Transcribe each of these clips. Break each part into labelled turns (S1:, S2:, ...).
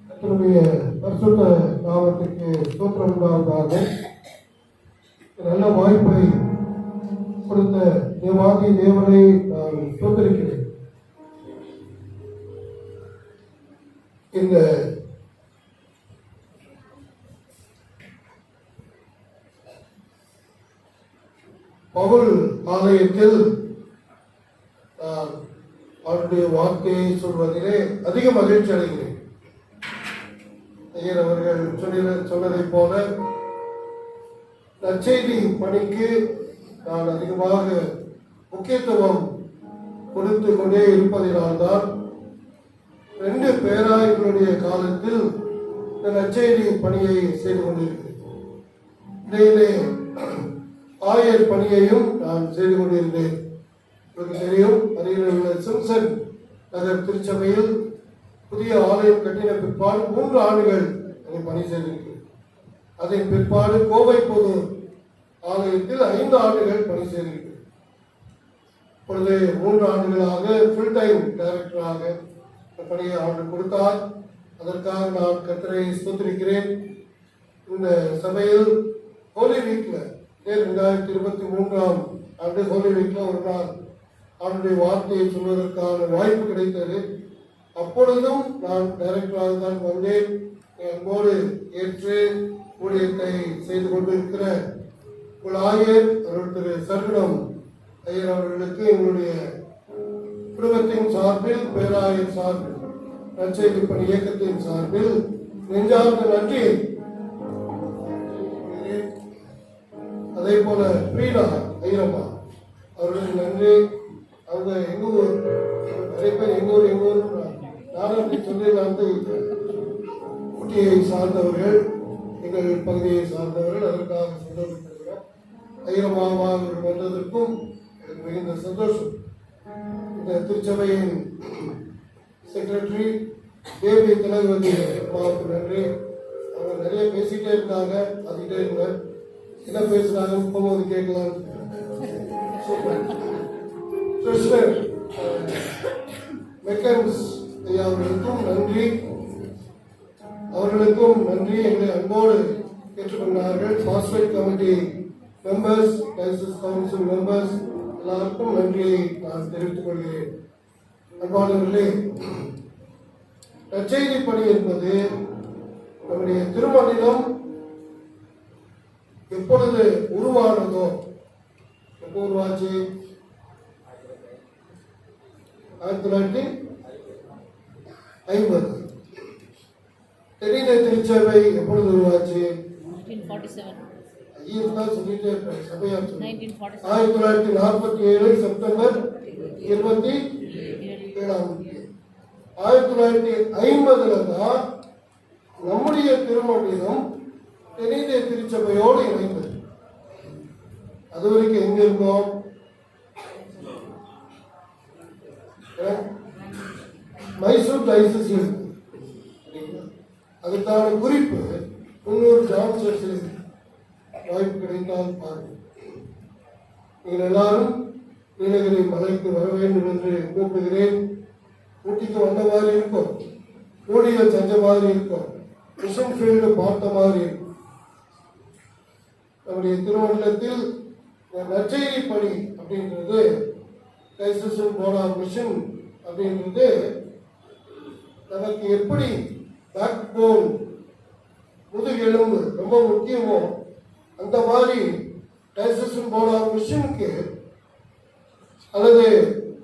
S1: கர்த்தருடைய பரிசுத்த நாமத்திற்கு ஸ்தோத்திரம் உண்டாவதாக. நல்ல வாய்ப்பை கொடுத்த தேவாதி தேவனை நான் ஸ்தோத்திரிக்கிறேன். இந்த பவுல் ஆலயத்தில் நான் அவருடைய வார்த்தையை சொல்வதிலே அதிக மகிழ்ச்சி அடைகிறேன். ஐயர் அவர்கள் சொன்னதை போல நற்செய்தி பணிக்கு நான் அதிகமாக முக்கியத்துவம் கொடுத்து கொண்டே இருப்பதினால்தான் 2 பேராயர்களுடைய காலத்தில் இந்த நற்செய்தி பணியை செய்து கொண்டிருக்கிறேன். இடையிலே ஆயர் பணியையும் நான் செய்து கொண்டிருந்தேன். உங்களுக்கு தெரியும், அருகில் உள்ள சிம்சன் நகர் திருச்சபையில் புதிய ஆலயம் கட்டின பிற்பாடு 3 ஆண்டுகள் அங்கே பணி செய்திருக்கிறேன். அதன் பிற்பாடு கோவை பொது ஆலயத்தில் 5 ஆண்டுகள் பணி செய்திருக்கிறேன். இப்பொழுது 3 ஆண்டுகளாக ஃபுல் டைம் டைரக்டராக பணியை ஆர்டர் கொடுத்தார். அதற்காக நான் கர்த்தரை ஸ்தோத்திரிக்கிறேன். இந்த சபையில் ஹோலி வீக்ல 2023ஆம் ஆண்டு ஹோலி வீக்ல ஒரு நாள் அவருடைய வார்த்தையை சொல்வதற்கான வாய்ப்பு கிடைத்தது. அப்பொழுதும் நான் டைரக்டராக தான் வந்தேன். அன்போடு ஏற்று ஊழியத்தை செய்து கொண்டிருக்கிற ஆயர் அவர்கள் திரு சர்க்குணம் ஐயர் அவர்களுக்கு எங்களுடைய குடும்பத்தின் சார்பில், பேராயர் சார்பில், நற்செய்தி பணி இயக்கத்தின் சார்பில் நெஞ்சார்ந்த நன்றி. அதே போல பிரீடா ஐயரம்மா அவர்களுக்கு நன்றி. அவங்க எங்க ஊர், நிறைய பேர் எங்க ஊர் நானும் அப்படி சொல்லிடலாம். ஊட்டியை சார்ந்தவர்கள், எங்கள் பகுதியை சார்ந்தவர்கள், அதற்காக சந்தோஷப்படுகிறோம். ஐயரம்மாவா அவர்கள் வந்ததற்கும் எனக்கு மிகுந்த சந்தோஷம். இந்த திருச்சபையின் செக்ரட்டரி தேவி திலகவதி அம்மாவுக்கு நன்றி. அவங்க நிறைய பேசிட்டே இருந்தாங்க, அதுக்கிட்டே இருந்தேன். என்ன பேசுனாங்க போகும்போது கேட்கலாம். சூப்பர். மெக்கன்ஸ் ஐயா அவர்களுக்கும் நன்றி. அவர்களுக்கும் நன்றி. எங்களை அன்போடு ஏற்றுக்கொண்டார்கள். Phosphate committee members, dices council members எல்லாருக்கும் நன்றியை நான் தெரிவித்துக் கொள்கிறேன். அன்பானவர்களே, நற்செய்தி பணி என்பது நம்முடைய திருமணம் எப்பொழுது உருவானதோ, எப்போ உருவாச்சு? 1950. தென்னிந்திய திருச்சபை எப்பொழுது உருவாச்சு? 1947 செப்டம்பர் 27. 1950 தான் நம்முடைய திருமணம் தென்னிந்திய திருச்சபையோடு இணைந்தது. அது வரைக்கும் எங்க இருந்தோம்? மைசூர் டைசஸ் இருக்கு. அதுக்கான குறிப்பு 300 ஜான் சர்ச்சில் வாய்ப்பு கிடைத்தால் பாருங்கள். நீங்கள் எல்லாரும் நீலகிரி மலைக்கு வர வேண்டும் என்று கூப்பிடுகிறேன். ஊட்டிக்கு வந்த மாதிரி இருக்கும், ஊழியர் செஞ்ச மாதிரி இருக்கும், மிஷன் ஃபீல்டு பார்த்த மாதிரி இருக்கும். நம்முடைய திருமண்டலத்தில் நற்செய்தி பணி அப்படின்றது, டைசஸ் போனா மிஷன் அப்படின்றது நமக்கு எப்படி பேக் போன், முதுகெலும்பு ரொம்ப முக்கியமோ அந்த மாதிரி டைசஸ் போனா மிஷனுக்கு, அல்லது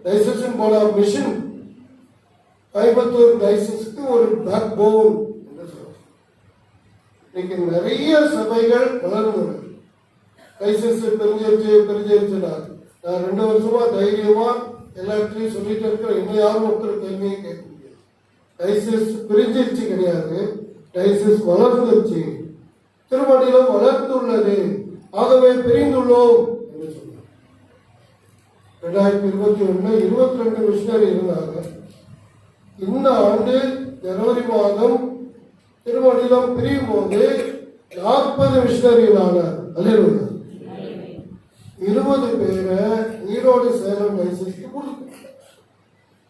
S1: டைசஸ் போனா மிஷன் கோயம்புத்தூர் டைசஸ்க்கு ஒரு பேக் போன் என்று சொல்றோம். இன்னைக்கு நிறைய சபைகள் வளர்ந்து டைசஸ் பெருஞ்சிருச்சுனா நான் 2 வருஷமா தைரியமா எல்லா இடத்துலையும் சொல்லிட்டு இருக்கிறேன். என்ன யாரும் ஒருத்தர் கேள்வியை கேட்க முடியாது. டைசஸ் பிரிஞ்சிருச்சு கிடையாது, டைசஸ் வளர்ந்துருச்சு. திருமணிலும் வளர்ந்துள்ளது, ஆகவே பிரிந்துள்ளோம் என்று சொன்னார். 2021 22 மிஷனரி இருந்தாங்க. இந்த ஆண்டு ஜனவரி மாதம் திருமணிலம் பிரியும் போது 40 மிஷனரிகளானார். அல்லேலூயா. 20 பேரை ஈரோடு சேலம் லைசன்ஸ்க்கு கொடுக்கும்.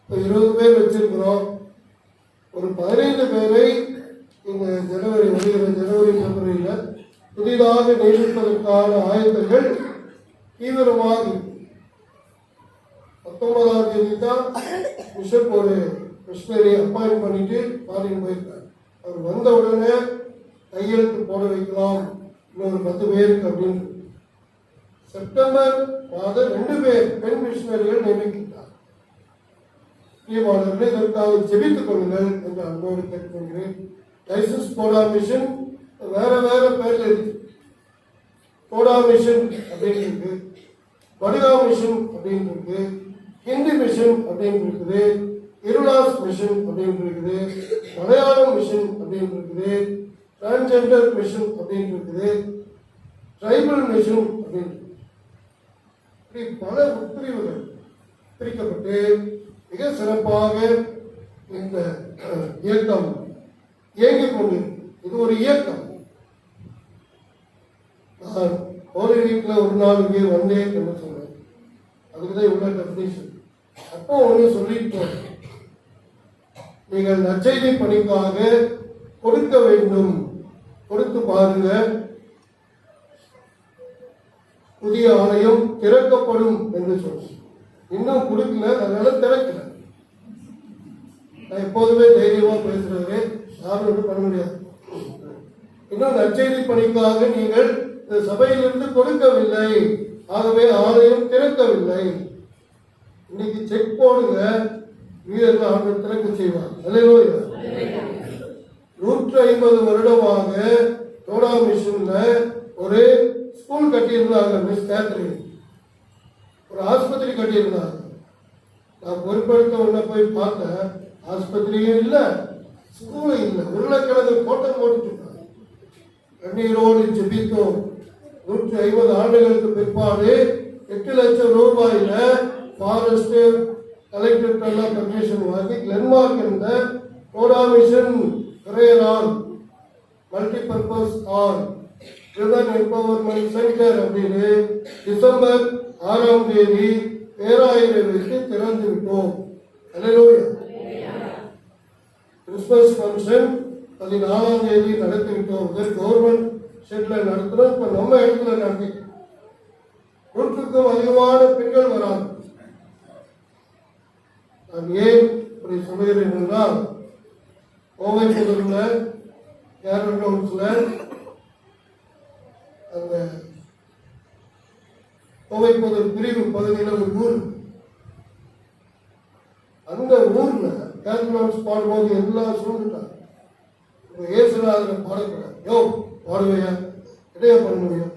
S1: இப்போ 20 பேர் வச்சிருக்கிறோம். ஒரு 15 பேரை இந்த வருகிற ஜனவரி பிப்ரவரியில் புதிதாக நியமிப்பதற்கான ஆயத்தங்கள் தீவிரமாக 19ஆம் தேதி தான் பிஷப் ஒரு மிஷனரி அப்பாயிண்ட் பண்ணிட்டு ஃபாரின் போயிருக்கார். அவர் வந்த உடனே கையெழுத்து போட வைக்கலாம் இன்னொரு 10 பேருக்கு அப்படின்னு. செப்டம்பர் மாதம் 2 பேர் பெண் மிஷனரிகள் நியமிக்கிறார். தீர்மானங்களை இதற்காக ஜெபித்துக் கொள்ளுங்கள் என்று அன்போடு கேட்டுக்கொள்கிறேன். லைசன்ஸ் போடா மிஷன் வேற வேற பேர்ல இருக்கு. போடா மிஷன் அப்படின்னு இருக்கு, படுகா மிஷன் அப்படின்னு இருக்கு, ஹிந்தி மிஷன் அப்படின்னு இருக்குது, இருளாஸ் மிஷன் அப்படின்னு இருக்குது, மலையாளம் மிஷன் அப்படின்னு இருக்குது, டிரான்ஸ்ஜெண்டர் மிஷன் அப்படின்னு இருக்குது, ட்ரைபல் மிஷன் அப்படின்னு இப்படி பல உட்பிரிவுகள் பிரிக்கப்பட்டு மிக சிறப்பாக இந்த இயக்கம் இயங்கிக் கொண்டு இது ஒரு இயக்கம். நான் ஹோலி வீக்ல ஒரு நாள் இங்கே வந்தேன் என்று சொன்னேன். அதுக்குதான் இவ்வளவு டெபினிஷன். அப்போ ஒன்று சொல்லிட்டோம், நீங்கள் நற்செய்தி பணிக்காக கொடுக்க வேண்டும், கொடுத்து பாருங்க, புதிய ஆலயம் திறக்கப்படும் என்று சொன்னேன். இன்னும் கொடுக்கல, அதனால திறக்கல. நான் எப்போதுமே தைரியமா பேசுறது, யாரும் ஒன்றும் பண்ண முடியாது. இன்னும் நற்செய்தி பணிக்காக நீங்கள் இந்த சபையிலிருந்து கொடுக்கவில்லை, ஆகவே ஆலயம் திறக்கவில்லை. இன்னைக்கு செக் போடுங்க, வீரர்கள் ஆண்டு திறக்க செய்வார். அல்லேலூயா. 150 வருடமாக தோடா மிஷன்ல ஒரு ஸ்கூல் கட்டியிருந்தாங்க. மிஸ் கேத்ரின் ஒரு ஆஸ்பத்திரி கட்டியிருந்தாங்க. நான் பொறுப்பெடுத்த உடனே போய் பார்த்தேன், ஆஸ்பத்திரியும் இல்லை, ஸ்கூலும் இல்லை, உருளைக்கிழங்கு தோட்டம் போட்டுட்டு இருக்காங்க. கண்ணீரோடு ஜெபித்தோம். 150 ஆண்டுகளுக்கு பிற்பாடு 8 லட்சம் ரூபாயில ஃபாரஸ்ட் கலெக்டர் எல்லாம் பர்மிஷன் வாங்கி கிளென்மார்க் இருந்த Toda mission prayer multipurpose all women empowerment centre அப்படின்னு டிசம்பர் 6ஆம் தேதி பேராயரை வைத்து திறந்து விட்டோம். அல்லேலூயா. கிறிஸ்துமஸ் ஃபங்க்ஷன் 14ஆம் தேதி நடத்தி விட்டோம். கவர்மெண்ட் ஷெட்ல நடத்துறோம். இப்ப நம்ம இடத்துல நடத்தி 100க்கும் அதிகமான பெண்கள் வராங்க. நான் ஏன் இப்படி சொல்கிறேன் என்றால், கோவை முதல்ல கேரள ஹவுஸ்ல அந்த கோவை முதல் பிரிவு பகுதியில் ஒரு ஊர், அந்த ஊர்ல கேரள பாடும்போது எல்லாம் சூழ்ந்துட்டாங்க. ஏசுநாதனை பாடக்கூடாது, யோ பாடுவையா, இடையா பண்ண முடியும்.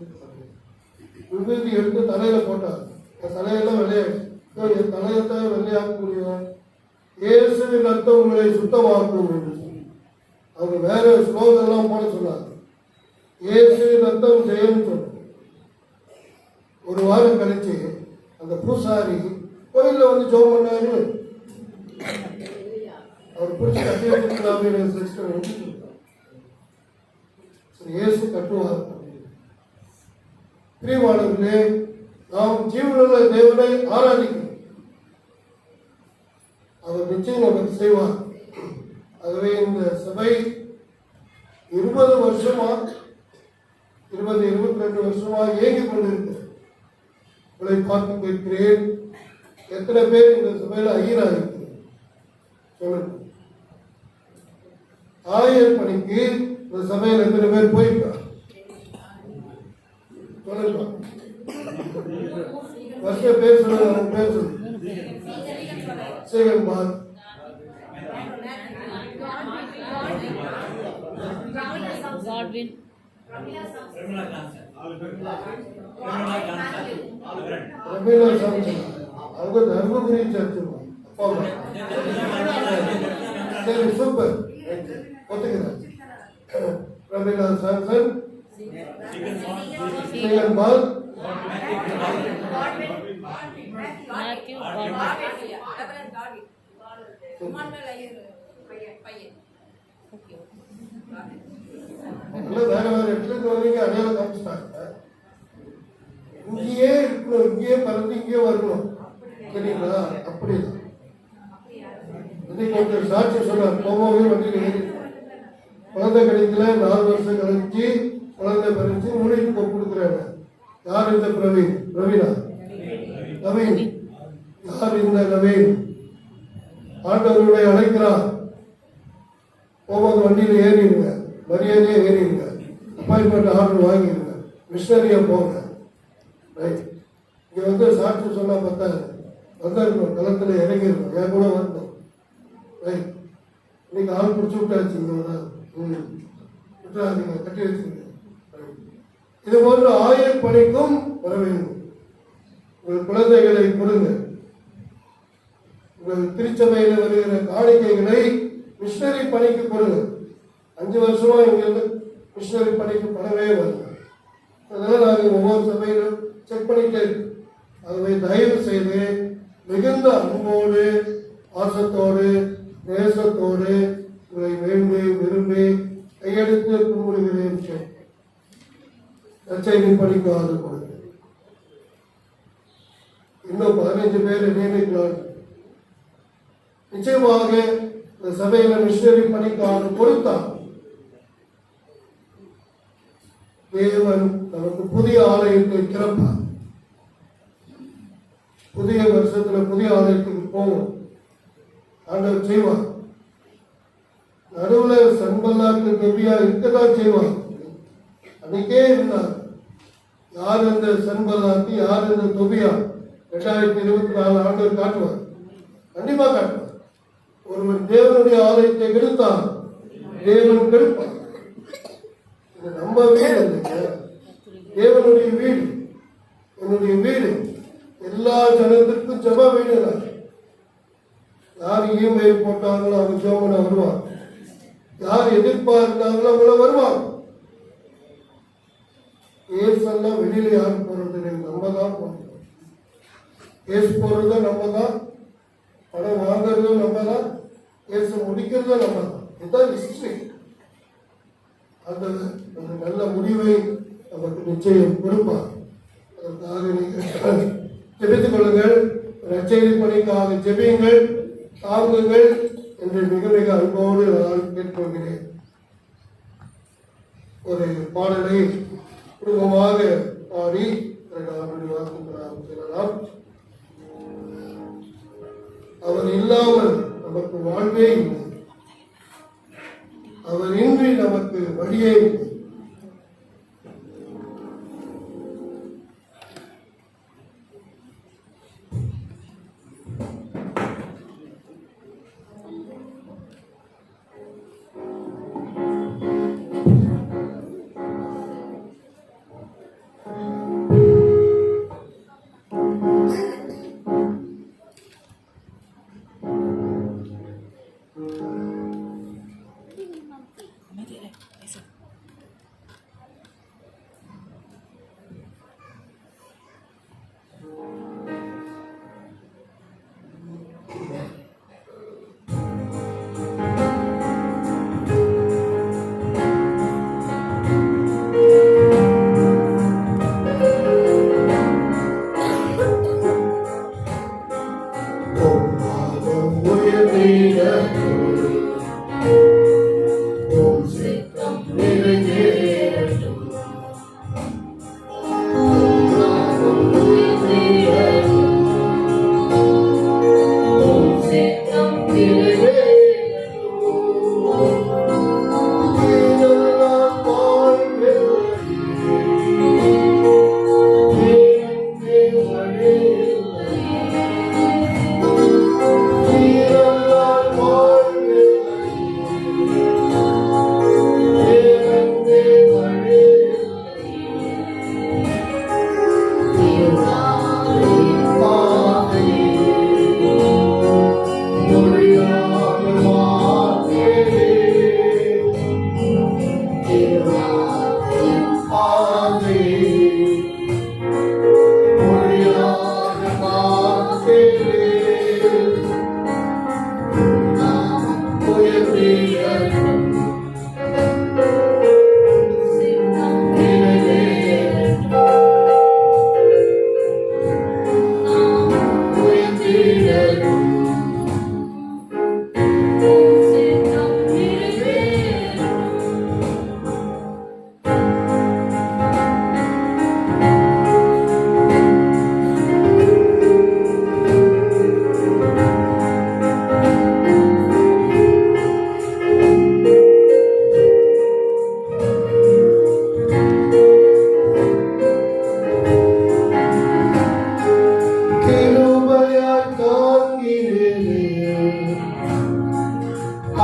S1: விபூதி எடுத்து தலையில போட்டார். என் தலையெல்லாம் வெள்ளையாயிடுச்சு. என் தலையத்தான் வெள்ளையாக்க முடியும், இயேசுவின் ரத்தம் உங்களை சுத்தமாக்கும் என்று சொல்லி அவங்க வேற ஸ்லோகெல்லாம் போட சொன்னாங்க. இயேசுவின் ரத்தம் ஜெயம் சொன்ன ஒரு வாரம் கழிச்சு அந்த பூசாரி கோயில்ல வந்து ஜெபம் பண்ணாரு. அவர் பிடிச்சி கட்டி வச்சிருக்கிறாங்க. இயேசு கட்டுவார். பிரியமானவர்களே, நாம் ஜீவனுள்ள தேவனை ஆராதிக்கிறோம். அவர் நிச்சயம் நமக்கு செய்வார். ஆகவே இந்த சபை 20 வருஷமா 22 வருஷமா இயங்கிக் கொண்டிருக்கிறது. உங்களை பார்த்து கேட்கிறேன், எத்தனை பேர் இந்த சபையில ஐயராக இருக்கு சொல்லுங்க. ஆயர் பணிக்கு இந்த சபையில் எத்தனை பேர் போயிருக்காங்க சொல்லுங்க. வருஷ பேர் சொல்லுங்க, பேர் சொல்லுங்க. சேகன்பால், அவங்க தர்மபுரி சர்ச்சு சரி, சூப்பர், ஒத்துக்கிறேன். ரபீலா சாம்சன், சேகன்பால், வேற வேற இடத்துல வந்தீங்க, அடையாளம் காமிச்சிட்டாங்க. இங்கேயே இருக்கணும், இங்கேயே பறந்து இங்கேயே வரணும், சரிங்களா? அப்படிதான் இன்னைக்கு ஒருத்தர் சாட்சி சொன்னார், போகவே வண்டியில் ஏறி குழந்தை கிடைக்கல, 4 வருஷம் கழிச்சு குழந்தை பறிச்சு ஊழியத்துக்கு கொடுக்குறாங்க. யார் இந்த பிரவீன்? பிரவீனா? நவீன். யார் இந்த நவீன்? ஆண்டவர்களை அழைக்கிறார். போகும்போது வண்டியில் ஏறிடுங்க, மரியாதையாக ஏறிடுங்க, அப்பாயின்மெண்ட் ஆர்டர் வாங்கிடுங்க, மிஷனரியா போங்க. ரைட். இங்கே வந்து சாட்சி சொன்னா பத்தாது, வந்திருக்கணும், களத்தில் இறங்கிருக்கணும், என் கூட வரணும். ரைட். இன்னைக்கு ஆள் பிடிச்சி விட்டாச்சு, விட்டுறாதீங்க, கட்டி வச்சுருங்க. இது போன்ற ஆயர் பணிக்கும் வர வேண்டும். உங்கள் குழந்தைகளை கொடுங்க. உங்கள் திருச்சபையில் வருகிற காணிக்கைகளை மிஷனரி பணிக்கு கொடுங்க. 5 வருஷமா இங்கிருந்து மிஷனரி பணிக்கு பணமே வரல. அதனால நாங்கள் ஒவ்வொரு சபையிலும் செக் பண்ணிட்டே இருக்கோம். ஆகவே தயவு செய்து மிகுந்த அன்போடு, பாசத்தோடு, நேசத்தோடு இதை வேண்டி விரும்பி கையெடுத்து கும்பிடுகிறேன். நற்செய்தி பணிக்கு ஆதரவு கொடுங்க. இன்னும் 15 பேரை நியமிக்கலாம். நிச்சயமாக இந்த சபையில மிஷனரி பணிக்கு ஆதரவு கொடுத்தார். தேவன் நமக்கு புதிய ஆலயத்தை திறப்பார். புதிய வருஷத்துல புதிய ஆலயத்துக்கு போவோம். ஆண்டவர் செய்வார். நடுவுல சன்பல்லாக்கு தொபியா இருக்கதான் செய்வார். அன்னைக்கே இருந்தார். யார் அந்த சன்பல்லாக்கு, யார் அந்த தொபியா? 2024 ஆண்டவர் காட்டுவார். கண்டிப்பா காட்டுவார். ஒருவர் தேவனுடைய ஆலயத்தை கெடுத்தார், தேவன் கெடுப்பார். இது நம்ம வீடு இல்லைங்க, தேவனுடைய வீடு, என்னுடைய வீடு. எல்லா ஜனத்திற்கும் ஜெப வீடு. யார் இமெயில் போட்டாங்களோ அவங்க ஜெபம் வருவாங்க. யார் எதிர்பார்த்தாங்களோ அவங்கள வருவாங்க. கேஸெல்லாம் வெளியில யாரும் போறது, நம்ம தான் போறோம். கேஸ் போடுறதும் நம்ம தான், பணம் வாங்குறதும் நம்ம தான், கேஸ் முடிக்கிறதும் நம்ம தான். இதுதான் ஹிஸ்டரி. அந்த நல்ல முடிவை நமக்கு நிச்சயம் கொடுப்பார். அதற்காக நீங்கள் ஜெபித்துக் கொள்ளுங்கள். நற்செய்தி பணிக்காக ஜெபியுங்கள், தாங்குங்கள் என்று மிக மிக அன்போடு நான் கேட்டுக்கொள்கிறேன். ஒரு பாடலை குடும்பமாக பாடி வாசிக்கலாம். அவர் இல்லாமல் நமக்கு வாழ்வே இல்லை, அவர் இன்றி நமக்கு வழியே இல்லை.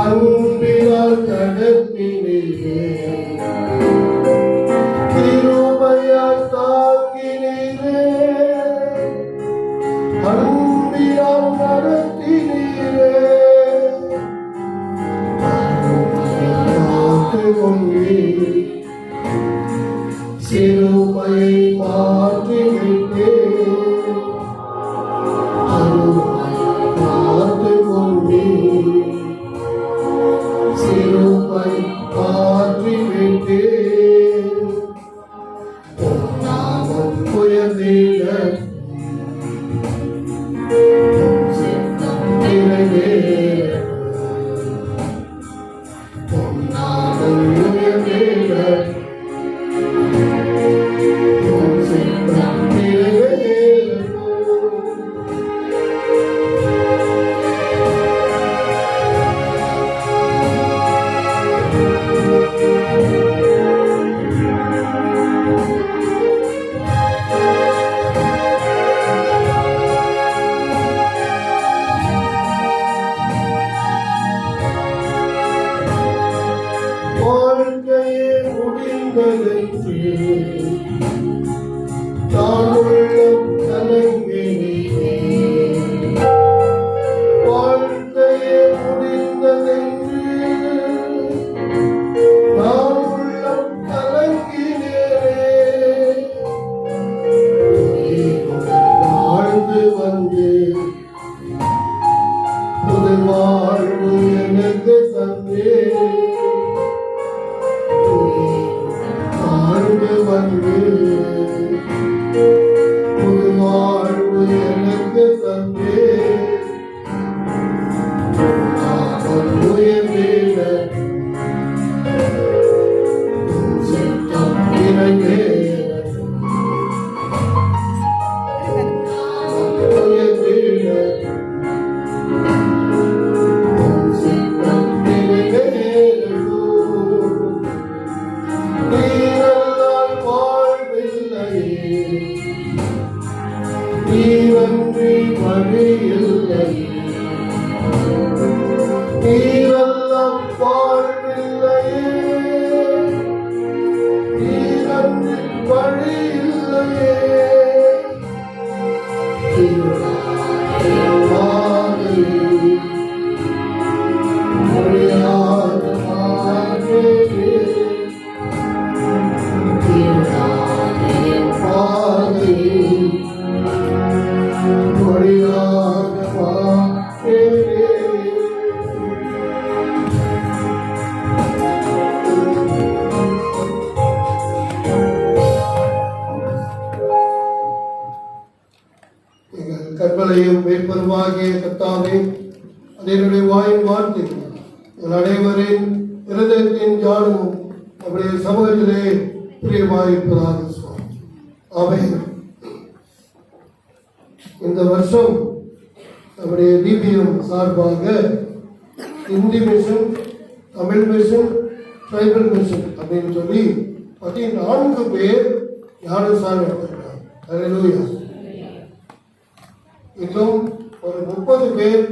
S1: அன்பினால் நடத்தினீரே, கிருபையால் தாங்கினீரே, அன்பினால் நடத்தினீரே, காத்துக்கொண்டீர், சிறுமையை மாற்றிவிட்டே, சிறுமை மாற்றிவிட்டே, நாமம் உயர்ந்திட சித்தம் நிறைவேற, நாமம் உயர்ந்திட சித்தம் நிறைவேற. வாழ்க்கையே முடிந்ததென்று நான் உள்ளம் கலங்கினேன், வாழ்க்கையே முடிந்ததென்று நான் உள்ளம் கலங்கினேன், வாழ்ந்து வந்து புது வாழ்வு எனக்கு தந்தே, வாழ்ந்து வந்து புது வாழ்வு எனக்கு தந்தே, நாமம் உயர்ந்திட சித்தம் நிறைவேற, நாமம் உயர்ந்திட சித்தம் நிறைவேறும். நீரல்லால் வாழ்வில்லையே, நீரன்றி வழியில்லையே, நீரல்லால் வாழ்வில்லையே, நீரன்றி வழியில்லையே, முடியாத பாதையே, கற்பனையும் மேற்பருவாகிய கர்த்தாவே, அதனுடைய வாயின் வார்த்தை எங்கள் அனைவரின் இருதயத்தின் ஞானமும் நம்முடைய சமூகத்திலே பிரியமாயிருப்பதாக சுவாமி. ஆமென். இந்த வருஷம் நம்முடைய டிபிஎம் சார்பாக Hindi mission, Tamil mission, tribal mission அப்படின்னு சொல்லி 14 பேர் ஞானஸ்தானம் எடுத்திருக்கிறார். அல்லேலூயா. இன்னும் ஒரு 30 பேர்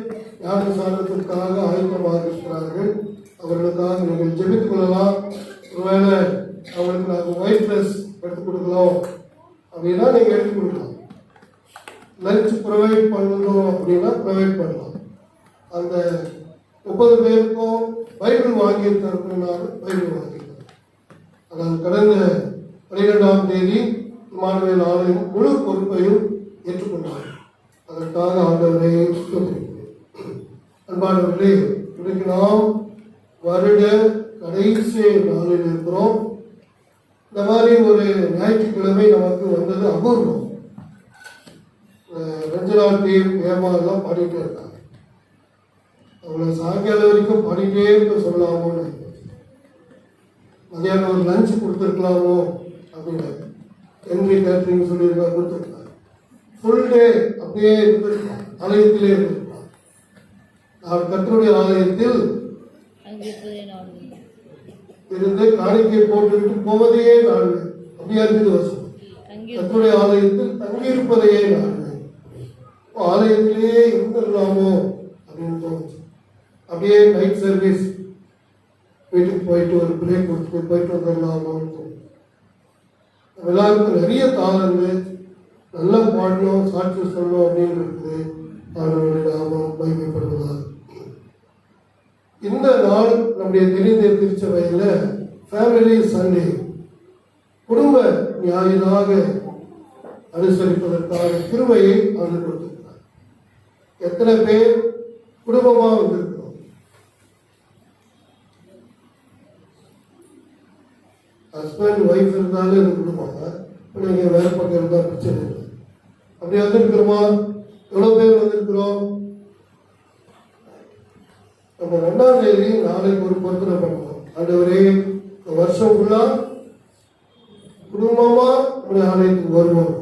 S1: ஞானஸ்தானத்திற்காக ஆயத்தமாக இருக்கிறார்கள். அவர்களுக்காக நீங்கள் ஜெபித்துக் கொள்ளலாம். ஒருவேளை அவங்களுக்கு நாங்கள் ஒயிட் ட்ரெஸ் எடுத்துக் கொடுக்கலாம் அப்படின்னா நீங்கள் எடுத்துக் கொடுக்கலாம். லஞ்ச் ப்ரொவைட் பண்ணணும் அப்படின்னா ப்ரொவைட் பண்ணலாம். அந்த 30 பேருக்கும் பைபிள் வாங்கியிருக்கிறதுனாலும் பைபிள் வாங்கியிருக்காங்க. ஆனால் கடந்த 12ஆம் தேதி இம்மானுவேல் ஆலயம் முழு பொறுப்பையும் ஏற்றுக்கொண்டார்கள். அதற்காக ஆண்டவரை அன்பானவர்களே, இன்றைக்கு நாம் வருட கடைசி நாளில் இருக்கிறோம். இந்த மாதிரி ஒரு ஞாயிற்றுக்கிழமை நமக்கு வந்தது அபூர்வம். ரஞ்சனா டீம் ஏமாலாம் பாடிட்டே இருக்காங்க. அவங்கள சாயங்காலம் வரைக்கும் பாடிட்டே இருக்க சொல்லலாமோன்னு, மதியானம் ஒரு லஞ்ச் கொடுத்துருக்கலாமோ அப்படின்னு ஹென்ரி கேட்ரிங் சொல்லியிருக்கா, கொடுத்துருக்காங்க. ஃபுல் டே அப்படியே இருந்திருக்கலாம், ஆலயத்திலே இருந்திருக்கலாம். நான் கர்த்தருடைய ஆலயத்தில் இருந்து காணிக்கை போட்டுவிட்டு போவதையே நான் அப்படியே இருக்குது வருஷம். கர்த்தருடைய ஆலயத்தில் தங்கியிருப்பதையே நான் ஆலயத்திலேயே இருந்துடலாமோ அப்படின்னு தோணுச்சு. அப்படியே நைட் சர்வீஸ் வீட்டுக்கு போயிட்டு ஒரு பிரேக் கொடுத்து போயிட்டு வந்துடலாமோ. எல்லாருக்கும் நிறைய தாளங்கள், நல்லா பாடணும், சாட்சி சொல்லணும் அப்படின்னு இருக்குது. அவர்களுடைய நாமம் மகிமைப்படுவதாக. இந்த நாள் நம்முடைய தெரிந்த திருச்சபையில் ஃபேமிலி சண்டே, குடும்ப ஞாயிறாக அனுசரிப்பதற்கான கிருபையை அவர் கொடுத்திருக்கிறார். எத்தனை பேர் குடும்பமாக வந்திருக்கிறோம்? ஹஸ்பண்ட் ஒய்ஃப் இருந்தாலும் இது குடும்பம். இப்போ நீங்கள் வேறு பக்கம் இருந்தால் பிரச்சனை இல்லை. அப்படி வந்திருக்கிறோமா? எவ்வளோ பேர் வந்திருக்கிறோம்? நம்ம 2ஆம் தேதி நாளைக்கு ஒரு பொருத்தனை பண்ணுவோம். ஆண்டவரே, இந்த வருஷம் ஃபுல்லாக குடும்பமாக நம்முடைய ஆலயத்துக்கு வருவோம்.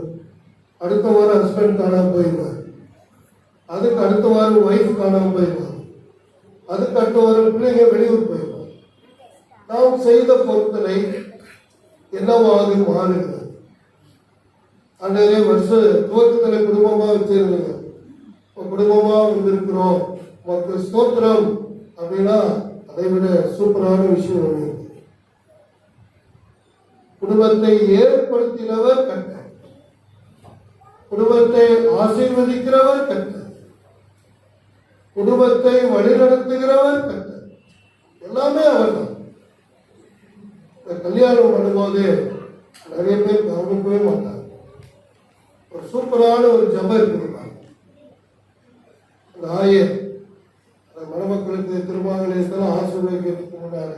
S1: அடுத்த வாரம் ஹஸ்பண்ட் காணாமல் போயிடுவார், அதுக்கு அடுத்த வாரம் ஒய்ஃப் காணாமல் போயிடுவார், அதுக்கு அடுத்த வாரம் பிள்ளைங்க வெளியூர் போயிடுவார். நாம் செய்த பொருத்தனை என்னவாக மாறுகிறது? ஆண்டவரே, வருஷ துவக்கத்தில் குடும்பமாக வச்சிருந்தீங்க, குடும்பமாக வந்திருக்கிறோம், மக்கள் ஸ்தோத்திரம் அப்படின்னா அதை விட சூப்பரான விஷயம் ஒன்று. குடும்பத்தை ஏற்படுத்தினவர் கர்த்தர், குடும்பத்தை ஆசீர்வதிக்கிறவர் கர்த்தர், குடும்பத்தை வழிநடத்துகிறவர் கர்த்தர். எல்லாமே அவர் தான். கல்யாணம் பண்ணும்போது நிறைய பேர் கவனிக்கவே மாட்டாங்க. ஒரு சூப்பரான ஒரு ஜபம் இருக்கிறாங்க. அந்த ஆயர் மணமக்களுக்கு திருமணம் ஆசீர்வதிக்கிறதுக்கு முன்னாடி,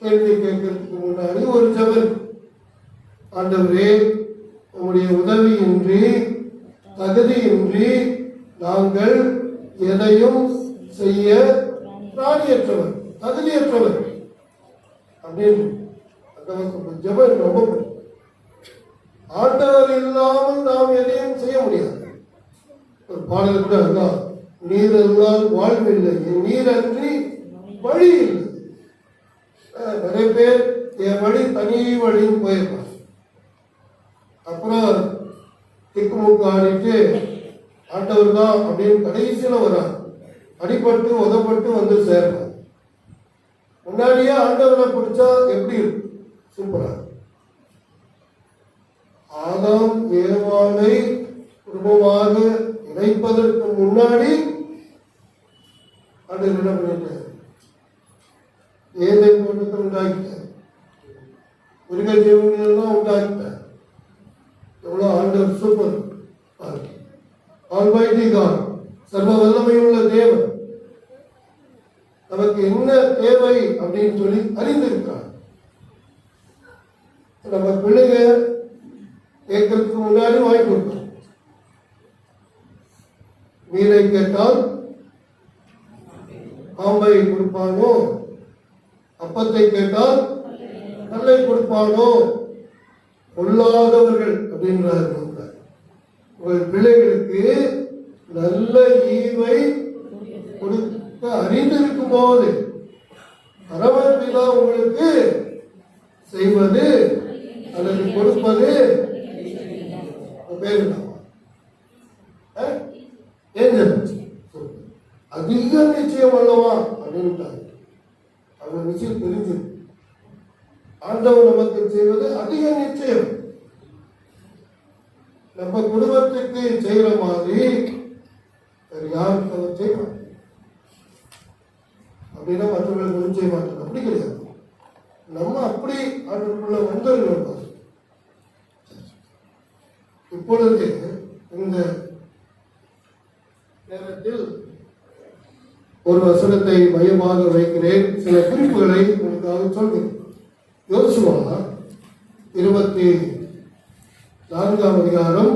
S1: கேள்வி கேட்கறதுக்கு முன்னாடி ஒரு ஜபம். ஆண்டவரே, உங்களுடைய உதவியின்றி, தகுதியின்றி நாங்கள் எதையும் செய்ய பிராணியற்றவர், தகுதியற்றவர் அப்படின்னு ஜபம் ரொம்ப. ஆண்டவர் இல்லாமல் நாம் எதையும் செய்ய முடியாது. ஒரு பாடல் கூட அதுதான், நீர் எல்லாம் வாழ்வில்லை, நீர் அன்றி வழி இல்லை. நிறைய பேர் என் வழி தனி வழின்னு போயிருப்பாங்க. அப்புறம் திக்குமுக்கு ஆடிட்டு ஆண்டவர் தான் அப்படின்னு கடைசியில் வரார். அடிபட்டு உதப்பட்டு வந்து சேர்றார். முன்னாடியே ஆண்டவரை பிடிச்சா எப்படி இருக்கும்? சூப்பரா. ஆதாம் ஏவாளை குடும்பமாக இணைப்பதற்கு முன்னாடி ஆண்டவர் என்ன பண்ணிட்டார்? ஏதை தோட்டத்தை உண்டாக்கிட்டார், மிருக ஜீவன்கள் உண்டாக்கிட்டார். எவ்வளோ ஆண்டவர் சூப்பர்! ஆல்மைட்டி காட், சர்வ வல்லமையுள்ள தேவன், நமக்கு என்ன தேவை அப்படின்னு சொல்லி அறிந்திருக்கிறார். நம்ம பிள்ளைங்க கேட்கறதுக்கு முன்னாடி வாங்கி கொடுப்போம். மீனை கேட்டால் பாம்பை கொடுப்பானோ, அப்பத்தை கேட்டால் நல்லை கொடுப்பானோ, பொல்லாதவர்கள் அப்படின்றார். உங்கள் பிள்ளைகளுக்கு நல்ல ஈவை கொடுக்க அறிந்திருக்கும் போது பரமபிதா உங்களுக்கு செய்வது அல்லது கொடுப்பது பேர் அதிக நிச்சயம் அல்லவா அப்படின்ட்டாங்க. அவங்க நிச்சயம் தெரிஞ்சு ஆண்டவர் நமக்கு செய்வது அதிக நிச்சயம். நம்ம குடும்பத்துக்கு செய்யற மாதிரி வேறு யாருக்கு அவர் செய்வாங்க அப்படின்னா மற்றவர்களுக்கு செய்ய மாட்டாங்க. அப்படி கிடையாது. நம்ம அப்படி ஆண்டவருக்குள்ள வந்துருக்கோம். இப்பொழுது இந்த நேரத்தில் ஒரு வசனத்தை மையமாக வைக்கிறேன். சில குறிப்புகளை உங்களுக்காக சொல்கிறேன். யோசுவா 24ஆம் அதிகாரம்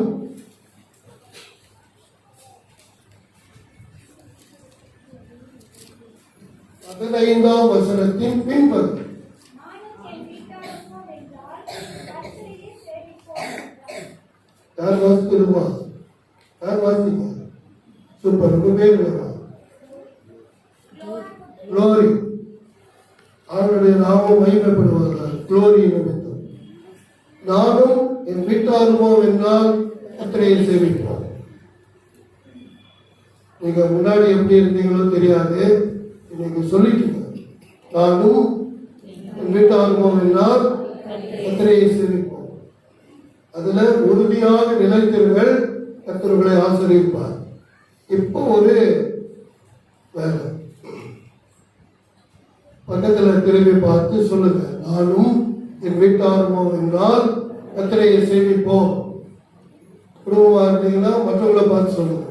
S1: 15ஆம் வசனத்தின் பின்பகுதி. யார் வாசிக்கிறோமா? யார் வாசிங்க? சூப்பர். உங்க பேர் குளோரி. அவருடைய நாமம் மகிமைப்படுவார்கள். குளோரி நிமித்தம் நானும் என் வீட்டாருமோ என்றால் கர்த்தரை சேவிப்போம். நீங்க முன்னாடி எப்படி இருந்தீங்களோ தெரியாது, இன்னைக்கு சொல்லிட்டு நானும் என் வீட்டாருமோ என்னால் கர்த்தரை சேவிப்போம். அதுல உறுதியாக நிலைத்திருங்கள், கர்த்தர்களை ஆசீர்வதிப்பார். இப்போ ஒரு வேலை, பக்கத்துல திரும்பி பார்த்து சொல்லுங்க, நானும் என் வீட்டாருமோ என்றால் கர்த்தரை சேவிப்போம். குடும்பமா இருந்தீங்கன்னா மற்றவங்களை பார்த்து சொல்லுங்க,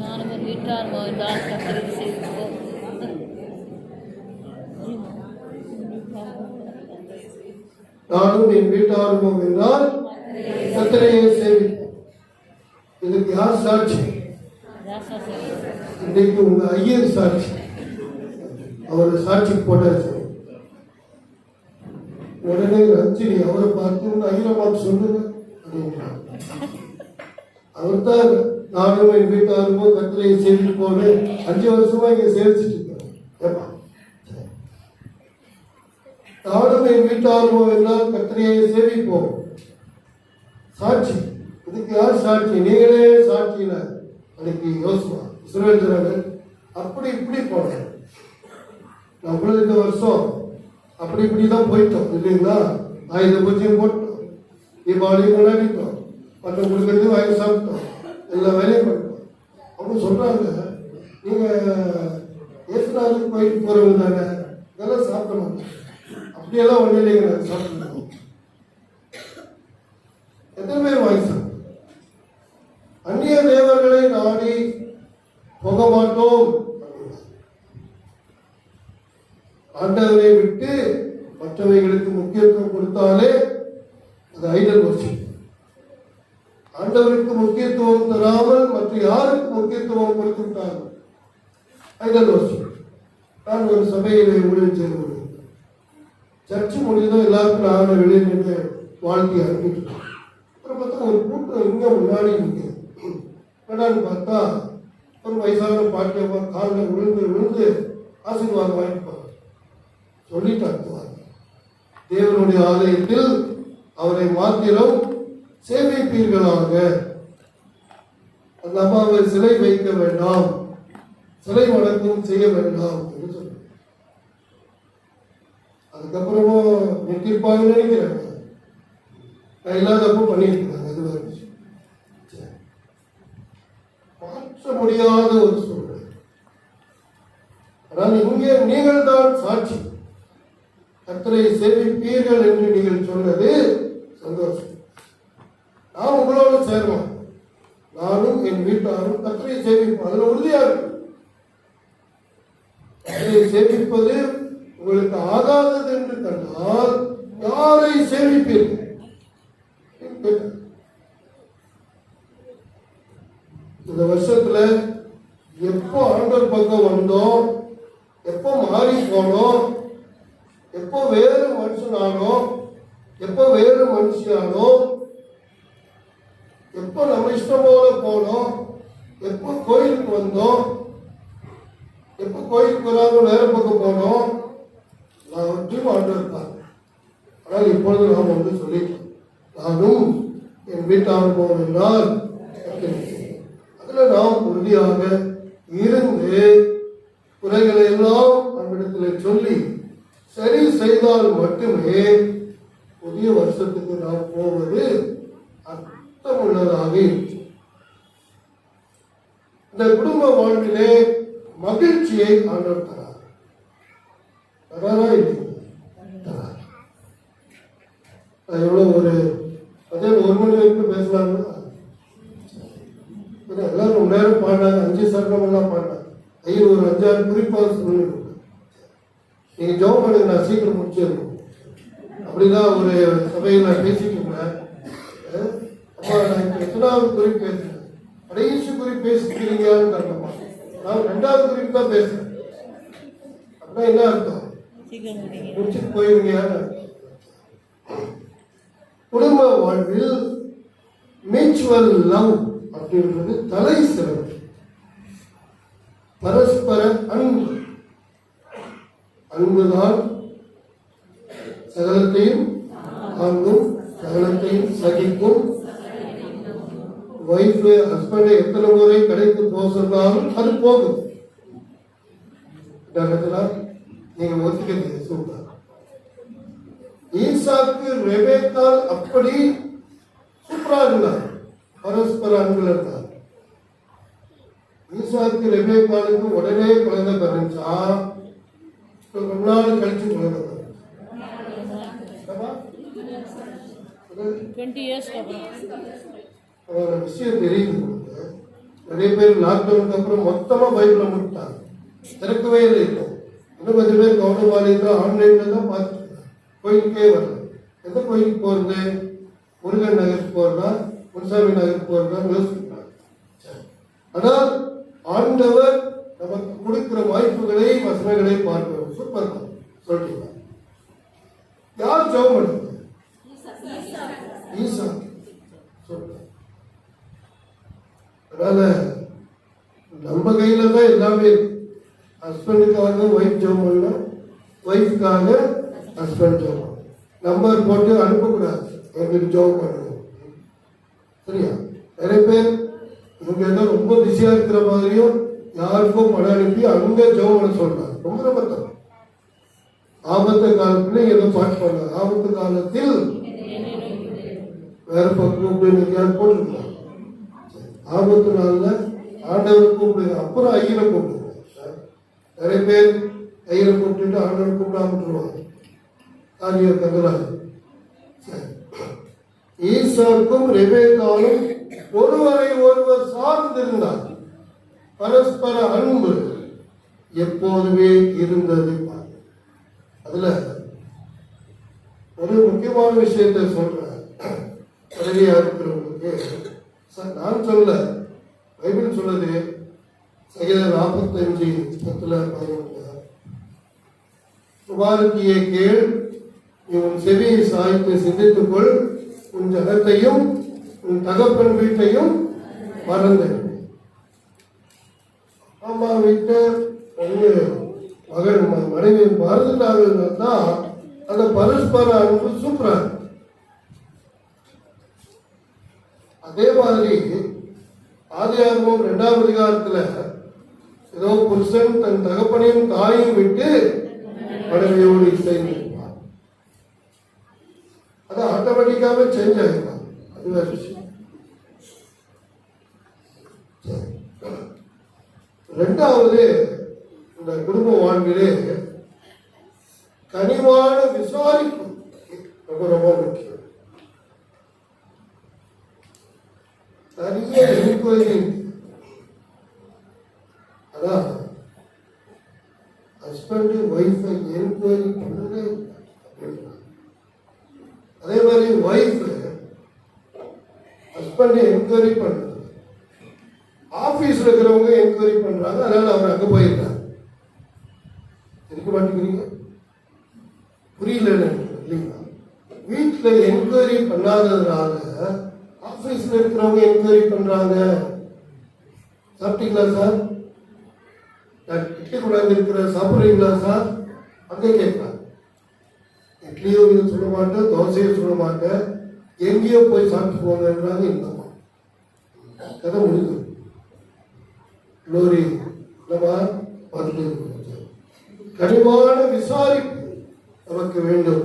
S2: நானும் என் வீட்டாருமோ என்றால் கர்த்தரை சேவிப்போம்.
S1: நானும் என் வீட்டாருமோ என்றால் கர்த்தரையே சேவிப்போம். இதுக்கு யார் சாட்சி? இன்றைக்கு உங்க ஐயர் சாட்சி. அவர் சாட்சி போட்டாச்சு. உடனே ரஞ்சினி அவரை பார்த்து ஐயரமாக்கு சொல்லுங்க அப்படின்றார். அவர் தான் நானும் என் வீட்டாருமோ கர்த்தரையை சேவிப்போன்னு 5 வருஷமா இங்க சேவிச்சுட்டு இருக்காரு. நானும் என் வீட்டாருமோ என்றால் கர்த்தரையை சேவிப்போம். சாட்சி. இதுக்கு யார் சாட்சி? நீங்களே சாட்சியில அன்னைக்கு யோசுவா இஸ்ரவேல் ஜனங்கள் அப்படி இப்படி போனேன். நம்மளும் இந்த வருஷம் அப்படி இப்படிதான் போயிட்டோம் இல்லைங்களா? ஆயுத பூஜையும் போட்டோம், தீபாவளியும் கொண்டாடிட்டோம், பட்டம் கொடுக்கறது வாங்கி சாப்பிட்டோம், எல்லா வேலையும் பண்ணிட்டோம். அவங்க சொல்றாங்க, நீங்க ஏசுநாளுக்கு போயிட்டு போறவங்க தானே, இதெல்லாம் சாப்பிட மாட்டோம். அப்படியெல்லாம் ஒண்ணு இல்லைங்க, சாப்பிடுவோம். எத்தனை பேர் வாங்கி சாப்பிட்டோம்? அந்நிய தேவர்களை நாடி போக மாட்டோம். ஆண்டவரை விட்டு மற்றவைகளுக்கு முக்கியத்துவம் கொடுத்தாலே அது ஐடல் வர்ஷிப். ஆண்டவருக்கு முக்கியத்துவம் தராமல் மற்ற யாருக்கு முக்கியத்துவம் கொடுத்துட்டார்கள் ஐடல் வர்ஷிப். நான் ஒரு சபையிலே ஊழியம் செய்து கொண்டிருந்தேன். சர்ச்சு முடிஞ்சதும் எல்லாருக்கும் நான் வெளியே நின்று வாழ்க்கை அனுப்பிட்டு அப்புறம் பார்த்தா ஒரு கூட்டம் இங்க முன்னாடி நிற்கிறது. என்னடான்னு பார்த்தா ஒரு வயசான பாட்டியம்மா காலில் விழுந்து விழுந்து ஆசீர்வாதம் வாங்கிப்பாங்க. சொல்லிட்டாங்க, தேவனுடைய ஆலயத்தில் அவரை மாத்திரம் சேமிப்பீர்களாக, அந்த அம்மாவை சிலை வைக்க வேண்டாம், சிலை வணக்கம் செய்ய வேண்டாம் என்று சொன்னாங்க. அதுக்கப்புறமும் நிற்கிருப்பாங்கன்னு நினைக்கிறாங்க. நான் இல்லாதப்போ பண்ணியிருக்கிறாங்க. அது ஒரு விஷயம் மாற்ற முடியாத ஒரு சூழ்நிலை. ஆனால் இங்கே நீங்கள் தான் சாட்சி. கர்த்தரை சேவிப்பீர்கள் என்று நீங்கள் சொன்னது சந்தோஷம். நான் உங்களோட சேருவேன். நானும் என் வீட்டாரும் கர்த்தரை சேவிப்போம். அதுல உறுதியா இருக்கு. கர்த்தரை சேவிப்பது உங்களுக்கு ஆகாதது என்று கண்டால் யாரை சேவிப்பீர்கள்? இந்த வருஷத்துல எப்போ ஆண்டவர் பக்கம் வந்தோம், எப்போ மாறி போனோம், எப்போ வேறு மனுஷனானோ, எப்போ வேறு மனுஷியானோ, எப்போ நம்ம இஷ்டம் போல போனோம், எப்போ கோயிலுக்கு வந்தோம், எப்போ கோயிலுக்கு வராம வேற பக்கம் போனோம், நான் ஒன்றையும் ஆண்டவர் தான். ஆனால் இப்பொழுது நாம் வந்து சொல்லிட்டோம், நானும் என் வீட்டாருமோ என்றால் அதுல நாம் உறுதியாக இருந்து குறைகளை எல்லாம் நம்மிடத்தில் சொல்லி சரி செய்தால் மட்டுமே புதிய வருஷத்துக்கு நாம் போவது அர்த்தமுள்ளதாக இருக்கும். இந்த குடும்ப வாழ்விலே மகிழ்ச்சியை ஆண்டவர் தரார். தராரா இல்லையா? தரார். எவ்வளவு ஒரு அதே 1 மணி வரைக்கும் பேசலாம்னா எல்லாரும் ரொம்ப நேரம் பாடினாங்க. 5 சரணம் எல்லாம் பாடினாங்க. ஐயர் ஒரு 5-6 குறிப்பாக சொல்லிட்டு நீங்க ஜெபம் பண்ணுங்க, நான் சீக்கிரம் முடிச்சிடணும். அப்படிதான் ஒரு சபையில் நான் பேசிட்டு இருந்தேன். அம்மா நான் எத்தனாவது குறிப்பு பேசுறேன், கடைசி குறிப்பு பேசிக்கிறீங்கன்னு தரணுமா? நான் 2வது குறிப்பு தான் பேசுறேன். அப்படின்னா என்ன அர்த்தம்? முடிச்சுட்டு போயிருங்க. குடும்ப வாழ்வில் மியூச்சுவல் லவ் அப்படின்றது தலை சிறப்பு. பரஸ்பர அன்பு. அன்புதான் சகலத்தையும் தாங்கும், சகலத்தையும் சகிக்கும். வைஃப் ஹஸ்பண்டை எத்தனை முறை கடைக்கு போக சொன்னாலும் அது போகும். நீங்க ஒத்துக்கிறீங்க, சூப்பர். ஈசாக்கு ரெபேக்கால் அப்படி சூப்பரா இருந்தார், பரஸ்பர அன்புல இருந்தார். ஈசாக்கு ரெபேக்காலுக்கு உடனே குழந்தை பிறந்துச்சா, ரொம்ப நாள் கழிச்சு குழந்தை பிறந்துச்சா?
S2: 20 years அப்புறம்
S1: விஷயம் தெரியுது உங்களுக்கு. நிறைய பேர் லாக்டவுனுக்கு அப்புறம் மொத்தமா பைபிளை முடிட்டாங்க, திறக்கவே இல்லை. இன்னும் கொஞ்சம் பேர் கவனமாக ஆன்லைன்ல தான் பார்த்துட்டு கோயிலுக்கே வரல. எந்த கோயிலுக்கு போறது? முருகன் நகருக்கு போறதா, முன்சாமி நகருக்கு போறதா யோசிக்கிறாங்க. ஆனால் ஆண்டவர் நமக்கு கொடுக்கிற வாய்ப்புகளை, வசனங்களை பார்க்கிறோம். சூப்பர் தான் சொல்றீங்க. யார் ஜெபம் பண்ணுறது? ஈசா. அதனால நம்ம கையில தான் எல்லாமே இருக்கு. ஹஸ்பண்டுக்காக ஒய்ஃப் ஜெபம் பண்ணலாம், ஒய்ஃப்காக ஹஸ்பண்ட் ஜெபம் பண்ணலாம். நம்பர் போட்டு அனுப்பக்கூடாது, எங்களுக்கு ஜெபம் பண்ணணும். சரியா? நிறைய பேர் இவங்க எல்லாம் ரொம்ப பிஸியா இருக்கிற மாதிரியும் யாருக்கும் பணம் அனுப்பி அங்க ஜெபம் பண்ண சொல்றாங்க. ரொம்ப ரொம்ப தப்பு. ஆபத்து காலத்துல ஏதோ பாட்டு பண்ணாங்க. ஆபத்து காலத்தில் வேற பக்கம் கூப்பிட்டு போட்டுருக்காங்க. ஆபத்து நாள்ல ஆண்டவரை கூப்பிடுங்க, அப்புறம் ஐயரை கூப்பிடுங்க. நிறைய பேர் ஐயரை கூப்பிட்டு ஆண்டவரை கூப்பிடாம விட்டுருவாங்க. காரியம் தங்கலாது. ஈசாக்கும் ரெபேக்காலும் ஒருவரை ஒருவர் சார்ந்திருந்தார். பரஸ்பர அன்பு எப்போதுமே இருந்தது. அதுல ஒரு முக்கியமான விஷயத்தை சொல்றேன். உதவியா இருக்கிறவங்களுக்கு நான் சொல்ல, பைபிள் சொல்லுது. சங்கீதம் 45:10 சுபாரத்தியை கேள், நீ உன் செவியை சாய்த்து சிந்தித்துக்கொள், உன் ஜனத்தையும் உன் தகப்பன் வீட்டையும் மறந்து. அம்மா வீட்டை மகன் மனைவி மறந்துட்டாங்கன்னா அந்த பரஸ்பர அன்பு சூப்பரா. அதே மாதிரி ஆதியாகமம் 2ஆம் அதிகாரத்துல ஏதோ புருஷன் தன் தகப்பனையும் தாயும் விட்டு மனைவியோடு இசைந்திருப்பார். அது ஆட்டோமேட்டிக்காவே சேஞ்ச் ஆகிருப்பார். அது வேற விஷயம். ரெண்டாவது, இந்த குடும்ப வாழ்விலே கனிவான விசாரிப்பு ரொம்ப ரொம்ப முக்கியம். நிறைய என்கொயரி. அதான் ஹஸ்பண்ட் ஒய்ஃபை என்கொயரி பண்ணவே. அதே மாதிரி ஒய்ஃப் ஹஸ்பண்ட் என்கொயரி பண்றது. ஆபீஸ்ல இருக்கிறவங்க என்கொயரி பண்றாங்க, அதனால அவர் அங்க போயிருக்காங்க. இருக்க மாட்டேங்கிறீங்க, புரியல இல்லைங்களா? வீட்டுல என்கொயரி பண்ணாததுனால ஆபீஸ்ல இருக்கிறவங்க என்கொயரி பண்றாங்க. சாப்பிட்டீங்களா சார்? இட்லி கூடாது இருக்கிற சாப்பிட்றீங்களா சார்? அங்க கேட்கலாம். இட்லியும் சொல்ல மாட்டேன், தோசையும் சொல்ல மாட்டேன், எங்கேயோ போய் சாப்பிட்டு போங்கன்றாங்க. இந்த கதை முடிஞ்சு லோரி பார்த்து கனிவான விசாரிப்பு நமக்கு வேண்டும்.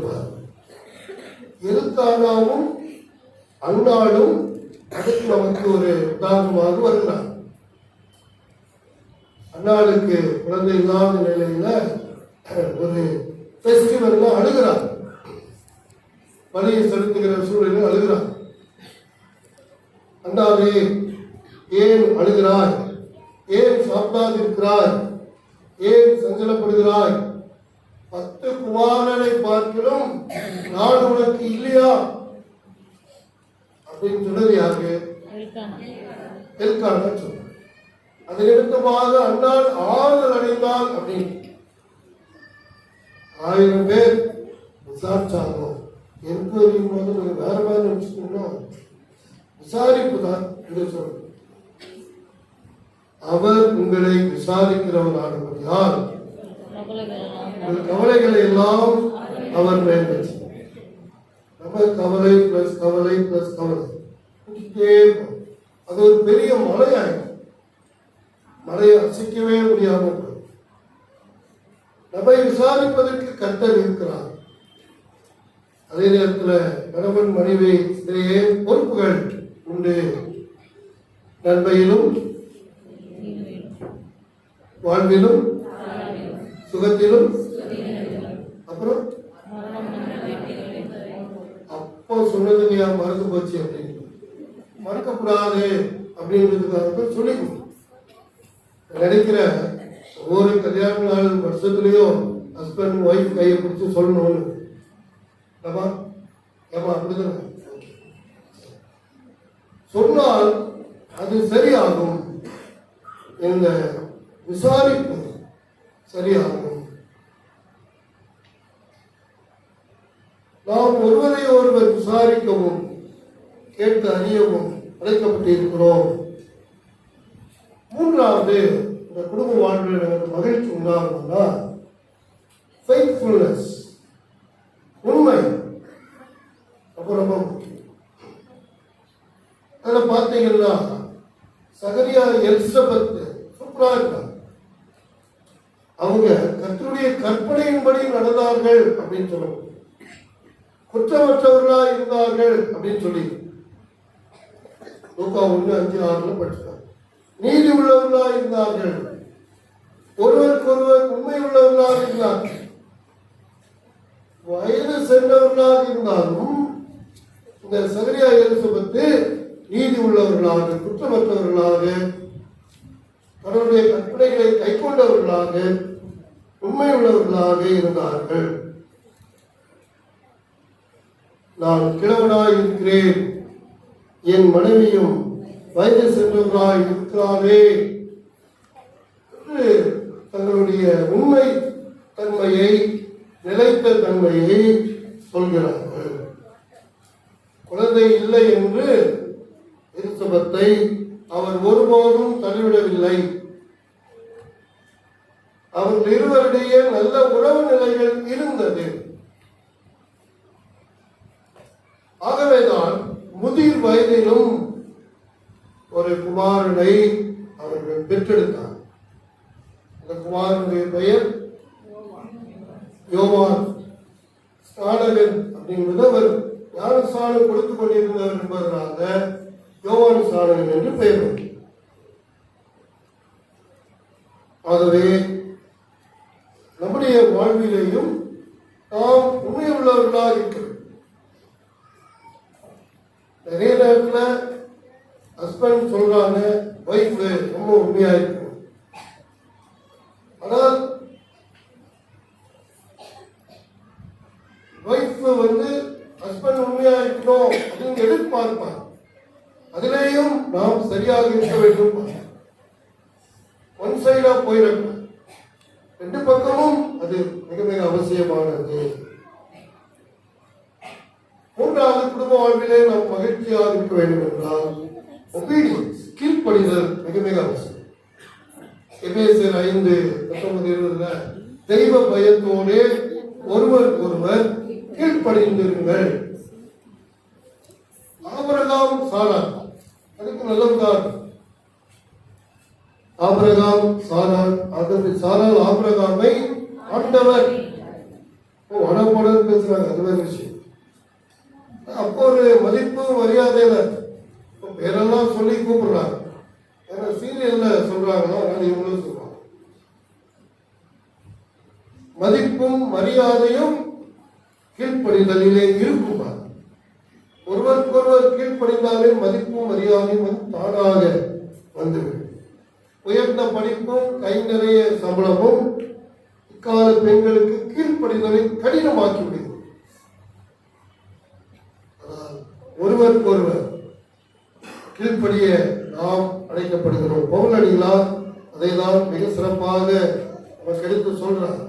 S1: எழுத்தானாவும் அண்ணாலும் அதுக்கு நமக்கு ஒரு உதாரணமாக வருகிறார். அண்ணாளுக்கு குழந்தை இல்லாத நிலையில ஒரு பெஸ்டிவல்ல அழுகிறார். பலியை செலுத்துகிற சூழலில் அழுகிறார். அண்ணாவே ஏன் அழுகிறாய்? ஏன் சாப்பிடாதிருக்கிறாய்? ஏன் சஞ்சலப்படுகிறாய்? 10 குமாரனை பார்க்கிறோம் நான் உனக்கு இல்லையா அப்படின்னு சொன்னது யாரு? எல்கானா சொன்ன. அதை நிமித்தமாக அண்ணால் ஆறுதல் அடைந்தால் அப்படின்னு 1000 பேர் விசாரிச்சாங்க. என்கொயரி போது நீங்க வேற மாதிரி நினைச்சுக்கணும். விசாரிப்பு தான் என்று சொல்ற. அவர் உங்களை விசாரிக்கிறவரானபடியால் உங்கள் கவலைகளை எல்லாம் அவர் மேல் வச்சு. நம்ம கவலை பிளஸ் கவலை பிளஸ் கவலை அது ஒரு பெரிய மலையாயிடும். மலையை அசைக்கவே முடியாமல் நம்மை விசாரிப்பதற்கு கர்த்தர் இருக்கிறார். அதே நேரத்தில் கணவன் மனைவி இடையே பொறுப்புகள் உண்டு. நன்மையிலும் வாழ்விலும் சுகத்திலும் அப்புறம் அப்போ சொன்னது ஏன் மறந்து போச்சு அப்படின்னு மறக்கக்கூடாது அப்படின்றதுக்காக சொல்லிக்கணும். நினைக்கிற ஒவ்வொரு கல்யாண நாள் வருஷத்துலயும் ஹஸ்பண்ட் ஒய்ஃப் கையை பிடிச்சி சொல்லணும்னு ஏமா அப்படிதான் சொன்னால் அது சரியாகும். இந்த விசாரிப்பு சரியாகும். நாம் ஒருவரை ஒருவர் விசாரிக்கவும் கேட்டு அறியவும் அழைக்கப்பட்டிருக்கிறோம். மூன்றாவது, இந்த குடும்ப வாழ்வில் எனக்கு மகிழ்ச்சி உண்டாகும்னா ஃபெய்த்ஃபுல்னஸ், உண்மை. அப்புறம் அதில் பார்த்தீங்கன்னா சகரியா எலிசபெத் சூப்பரா இருக்காங்க. அவங்க கர்த்தருடைய கற்பனையின்படி நடந்தார்கள் அப்படின்னு சொல்லணும். குற்றமற்றவர்களா இருந்தார்கள் அப்படின்னு சொல்லி லூக்கா 1:5-6 படிச்சாங்க. நீதி உள்ளவர்களா இருந்தார்கள், ஒருவருக்கு ஒருவர் உண்மை உள்ளவர்களாக இருந்தார்கள், வயது சென்றவர்களாக இருந்தாலும் இந்த சகரியா எலிசபெத்து நீதி உள்ளவர்களாக, குற்றமற்றவர்களாக, கடவுளுடைய கற்பனைகளை கைக்கொண்டவர்களாக, உண்மை உள்ளவர்களாக இருந்தார்கள். நான் கிழவனாய் இருக்கிறேன், என் மனைவியும் வயது சென்றவராய் இருக்கிறாரே என்று தங்களுடைய உண்மை தன்மையை, நிலைத்த தன்மையை சொல்கிறார்கள். குழந்தை இல்லை என்று எலிசபெத்தை அவர் ஒருபோதும் தள்ளிவிடவில்லை. அவர்கள் இருவருடைய நல்ல உறவு நிலைகள் இருந்தது. ஆகவேதான் முதிர் வயதிலும் ஒரு குமாரனை அவர்கள் பெற்றெடுத்தார். அந்த குமாரனுடைய பெயர் யோவான் ஸ்நானகன் அப்படிங்கிறது அவர் ஞானஸ்நானம் கொடுத்துக் கொண்டிருந்தவர் என்பதனால யோவான் ஸ்நானகன் என்று பெயர். ஆகவே நம்முடைய வாழ்விலேயும் நாம் உண்மை உள்ளவர்களாக இருக்கிறோம். நிறைய நேரத்தில் ஹஸ்பண்ட் சொல்றாங்க ஒய்ஃப் ரொம்ப உண்மையா இருக்கும். ஆனால் ஒய்ஃப் ஹஸ்பண்ட் உண்மையா இருக்கணும் அப்படின்னு எதிர்பார்ப்பாங்க. அதிலேயும் நாம் சரியாக இருக்க வேண்டும். ஒன் சைடா போயிடக்கூடாது. ரெண்டு பக்கமும் அது மிக மிக அவசியமானது. மூன்றாவது, குடும்ப வாழ்விலே நாம் மகிழ்ச்சியாக இருக்க வேண்டும் என்றால் ஒபீடியன்ஸ், கீழ்ப்படிதல் மிக மிக அவசியம். எபேசியர் 5:19-20 தெய்வ பயத்தோடு ஒருவருக்கு ஒருவர் கீழ்ப்படிந்திருங்கள். ஆபிரகாம் சாராள் அதுக்கு நல்ல உதாரணம். ஆபிரகாம் சாராள், சாராள் ஆபிரகாமை ஆண்டவர் வனப்படம் பேசுறாங்க, அது வேற விஷயம். அப்போ ஒரு மதிப்பு மரியாதையில பேரெல்லாம் சொல்லி கூப்பிடுறாங்க. ஏன்னா சீரியல்ல சொல்றாங்களோ அதனால இவங்களும் சொல்றாங்க. மதிப்பும் மரியாதையும் கீழ்ப்படிதலிலே இருக்குமா? ஒருவருக்கு ஒருவர் கீழ்ப்படிந்தாலே மதிப்பும் மரியாதையும் தானாக வந்துவிடும். உயர்ந்த படிப்பும் கை நிறைய சம்பளமும் இக்கால பெண்களுக்கு கீழ்ப்படிதலை கடினமாக்கி விடுகிறது. ஒருவருக்கு ஒருவர் கீழ்ப்படிய நாம் அழைக்கப்படுகிறோம். பவுலடிகளார் அதை தான் மிக சிறப்பாக நமக்கு எடுத்து சொல்றார்.